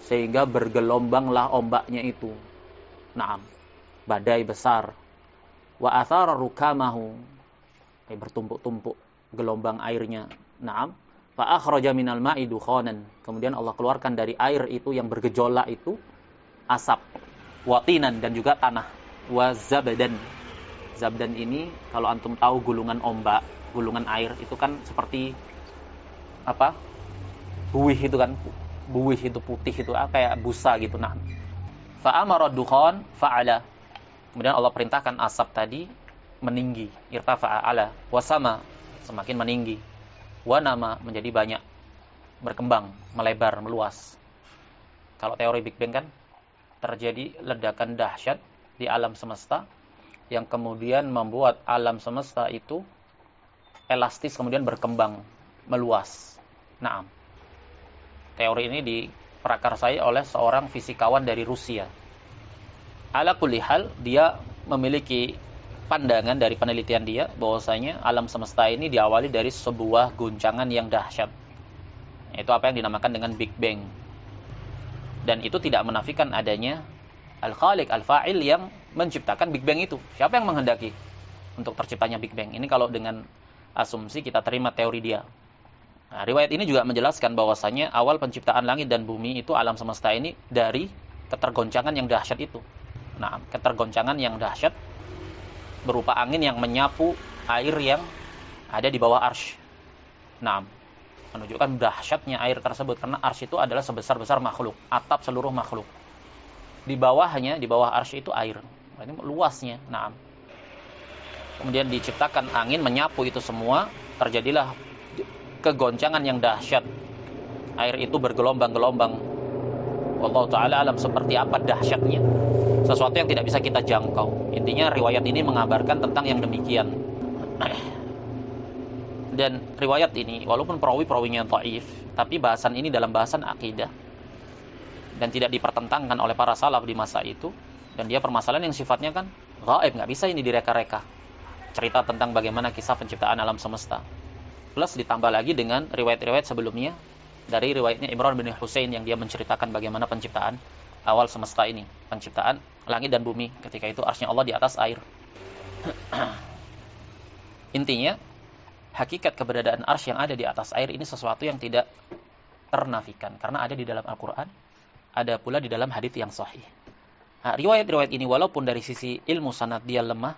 sehingga bergelombanglah ombaknya itu. Naam, badai besar. Wa athara rukamahu, bertumpuk-tumpuk gelombang airnya. Naam, fa akhraja minal ma'i dukhanan. Kemudian Allah keluarkan dari air itu yang bergejolak itu asap, watinan, dan juga tanah. Wa zabdan. Zabdan ini kalau antum tahu gulungan ombak, gulungan air itu kan seperti apa? Buih itu kan, buih itu putih itu kayak busa gitu. Nah, fa amara dukhan fa'ala. Kemudian Allah perintahkan asap tadi meninggi, irtafa'a ala, wasama, semakin meninggi, wanama, menjadi banyak, berkembang, melebar, meluas. Kalau teori Big Bang kan terjadi ledakan dahsyat di alam semesta yang kemudian membuat alam semesta itu elastis, kemudian berkembang, meluas. Naam. Teori ini diprakarsai oleh seorang fisikawan dari Rusia. Ala kulli hal, dia memiliki pandangan dari penelitian dia bahwasanya alam semesta ini diawali dari sebuah guncangan yang dahsyat. Itu apa yang dinamakan dengan Big Bang. Dan itu tidak menafikan adanya Al-Khaliq, Al-Fa'il yang menciptakan Big Bang itu. Siapa yang menghendaki untuk terciptanya Big Bang? Ini kalau dengan asumsi kita terima teori dia. Nah, riwayat ini juga menjelaskan bahwasanya awal penciptaan langit dan bumi itu alam semesta ini dari ketergoncangan yang dahsyat itu. Nah, ketergoncangan yang dahsyat berupa angin yang menyapu air yang ada di bawah arsy. Nah, menunjukkan dahsyatnya air tersebut karena arsy itu adalah sebesar-besar makhluk, atap seluruh makhluk. Di bawahnya, di bawah arsy itu air. Ini luasnya. Nah, kemudian diciptakan angin menyapu itu semua, terjadilah kegoncangan yang dahsyat. Air itu bergelombang-gelombang. Wallahu ta'ala alam seperti apa dahsyatnya. Sesuatu yang tidak bisa kita jangkau. Intinya riwayat ini mengabarkan tentang yang demikian. Dan riwayat ini walaupun perawi-perawinya dhaif, tapi bahasan ini dalam bahasan akidah dan tidak dipertentangkan oleh para salaf di masa itu. Dan dia permasalahan yang sifatnya kan gaib, nggak bisa ini direka-reka. Cerita tentang bagaimana kisah penciptaan alam semesta. Plus ditambah lagi dengan riwayat-riwayat sebelumnya dari riwayatnya Imran bin Husain yang dia menceritakan bagaimana penciptaan awal semesta ini, penciptaan langit dan bumi. Ketika itu arsy-nya Allah di atas air. Intinya, hakikat keberadaan arsy yang ada di atas air ini sesuatu yang tidak ternafikan karena ada di dalam Al-Qur'an, ada pula di dalam hadits yang sahih. Nah, riwayat-riwayat ini walaupun dari sisi ilmu sanad dia lemah,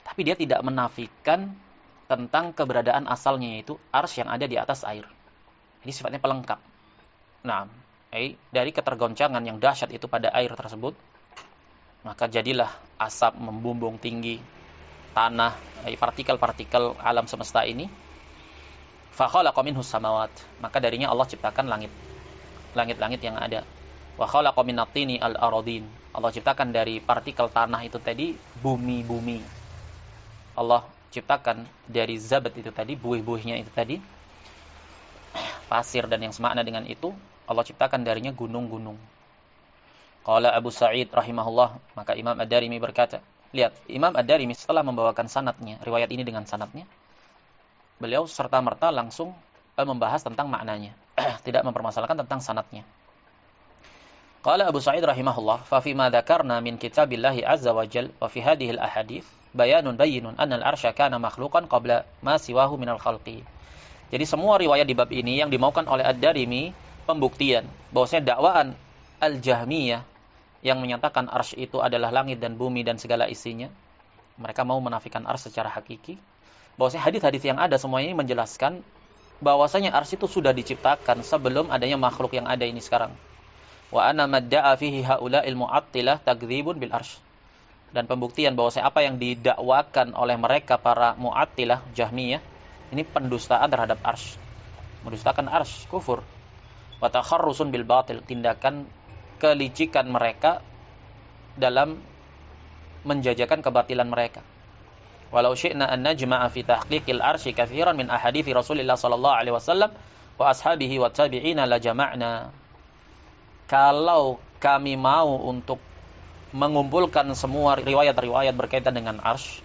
tapi dia tidak menafikan tentang keberadaan asalnya, yaitu arsy yang ada di atas air. Ini sifatnya pelengkap. Nah, dari ketergoncangan yang dahsyat itu pada air tersebut, maka jadilah asap membumbung tinggi, tanah, partikel-partikel alam semesta ini. Fa khalaqa minhus samawat, maka darinya Allah ciptakan langit. Langit-langit yang ada. Wa khalaqa minat-tini al-aradin. Allah ciptakan dari partikel tanah itu tadi bumi-bumi. Allah ciptakan dari zabat itu tadi, buih-buihnya itu tadi, pasir dan yang semakna dengan itu, Allah ciptakan darinya gunung-gunung. Qala Abu Sa'id rahimahullah, maka Imam Ad-Darimi berkata, lihat, Imam Ad-Darimi setelah membawakan sanadnya, riwayat ini dengan sanadnya, beliau serta-merta langsung membahas tentang maknanya, tidak mempermasalahkan tentang sanadnya. Qala Abu Sa'id rahimahullah, fa fi ma dzakarna min kitabillahi azza wa jalla wa fi hadhihi al-ahadits bayanun bayyinun anna al-arsya kana makhluqan qabla ma siwahu minal khalqi. Jadi semua riwayat di bab ini yang dimaukan oleh Ad-Darimi pembuktian bahwasanya dakwaan Al-Jahmiyah yang menyatakan arsy itu adalah langit dan bumi dan segala isinya, mereka mau menafikan arsy secara hakiki. Bahwasanya hadis-hadis yang ada semua ini menjelaskan bahwasanya arsy itu sudah diciptakan sebelum adanya makhluk yang ada ini sekarang. Wa ana madda'a fihi haula'il mu'attilah takdzibun bil arsy. Dan pembuktian bahwasanya apa yang didakwakan oleh mereka para mu'attilah Jahmiyah ini pendustaan terhadap arsy. Mendustakan arsy, kufur. Wa takharrusun bil batil, tindakan kelicikan mereka dalam menjajakan kebatilan mereka. Walau syi'na an najma'a fi tahqiqil arsy katsiran min ahadithi Rasulillah sallallahu alaihi wasallam wa ashabihi wa tabi'ina la jama'na. Kalau kami mau untuk mengumpulkan semua riwayat-riwayat berkaitan dengan arsy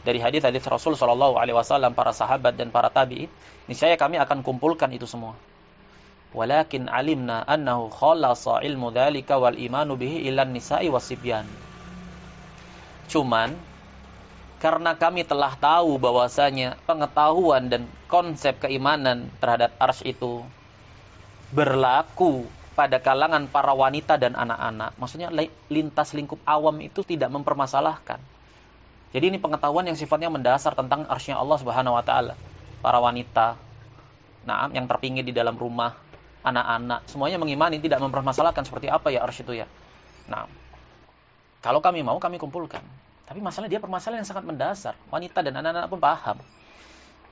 dari hadis-hadis Rasul sallallahu alaihi wasallam, para sahabat dan para tabi'in, niscaya kami akan kumpulkan itu semua. Walakin alimna annahu khalasa ilmu dzalika wal imanu bihi ilan nisa'i wasibyan. Cuman karena kami telah tahu bahwasanya pengetahuan dan konsep keimanan terhadap arsy itu berlaku pada kalangan para wanita dan anak-anak. Maksudnya lintas lingkup awam itu tidak mempermasalahkan. Jadi ini pengetahuan yang sifatnya mendasar tentang arsy-Nya Allah Subhanahu wa taala. Para wanita, yang terpinggir di dalam rumah, anak-anak, semuanya mengimani, tidak mempermasalahkan seperti apa ya arsy itu ya. Nah, kalau kami mau, kami kumpulkan. Tapi masalah dia permasalahan yang sangat mendasar. Wanita dan anak-anak pun paham.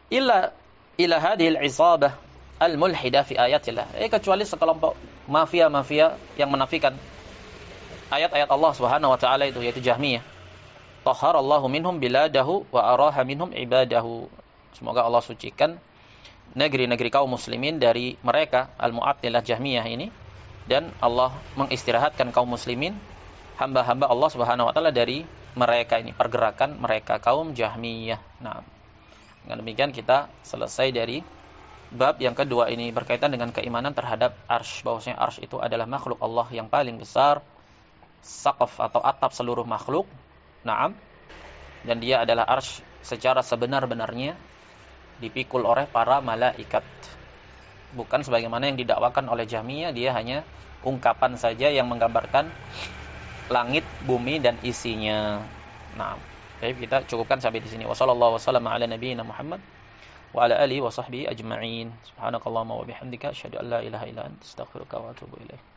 Ila hadhil isabah al-mulhidah fi ayatillah. Kecuali sekelompok mafia-mafia yang menafikan ayat-ayat Allah Subhanahu wa taala itu, yaitu Jahmiyah. Taharallahu minhum biladahu wa araha minhum ibadahu. Semoga Allah sucikan negeri-negeri kaum muslimin dari mereka, al-Mu'attilah Jahmiyah ini, dan Allah mengistirahatkan kaum muslimin, hamba-hamba Allah Subhanahu wa taala dari mereka ini, pergerakan mereka kaum Jahmiyah. Nah, dengan demikian kita selesai dari bab yang kedua ini berkaitan dengan keimanan terhadap arsy, bahwasanya arsy itu adalah makhluk Allah yang paling besar, saqaf atau atap seluruh makhluk. Naam. Dan dia adalah arsy secara sebenar-benarnya dipikul oleh para malaikat. Bukan sebagaimana yang didakwakan oleh Jahmiyah, dia hanya ungkapan saja yang menggambarkan langit, bumi dan isinya. Nah, baik, kita cukupkan sampai di sini. Wassallallahu wasallam ala nabiyyina Muhammad wa ala alihi wa sahbihi ajma'in. Subhanakallahumma wa bihamdika asyhadu an la ilaha illa anta astaghfiruka wa atubu ilaik.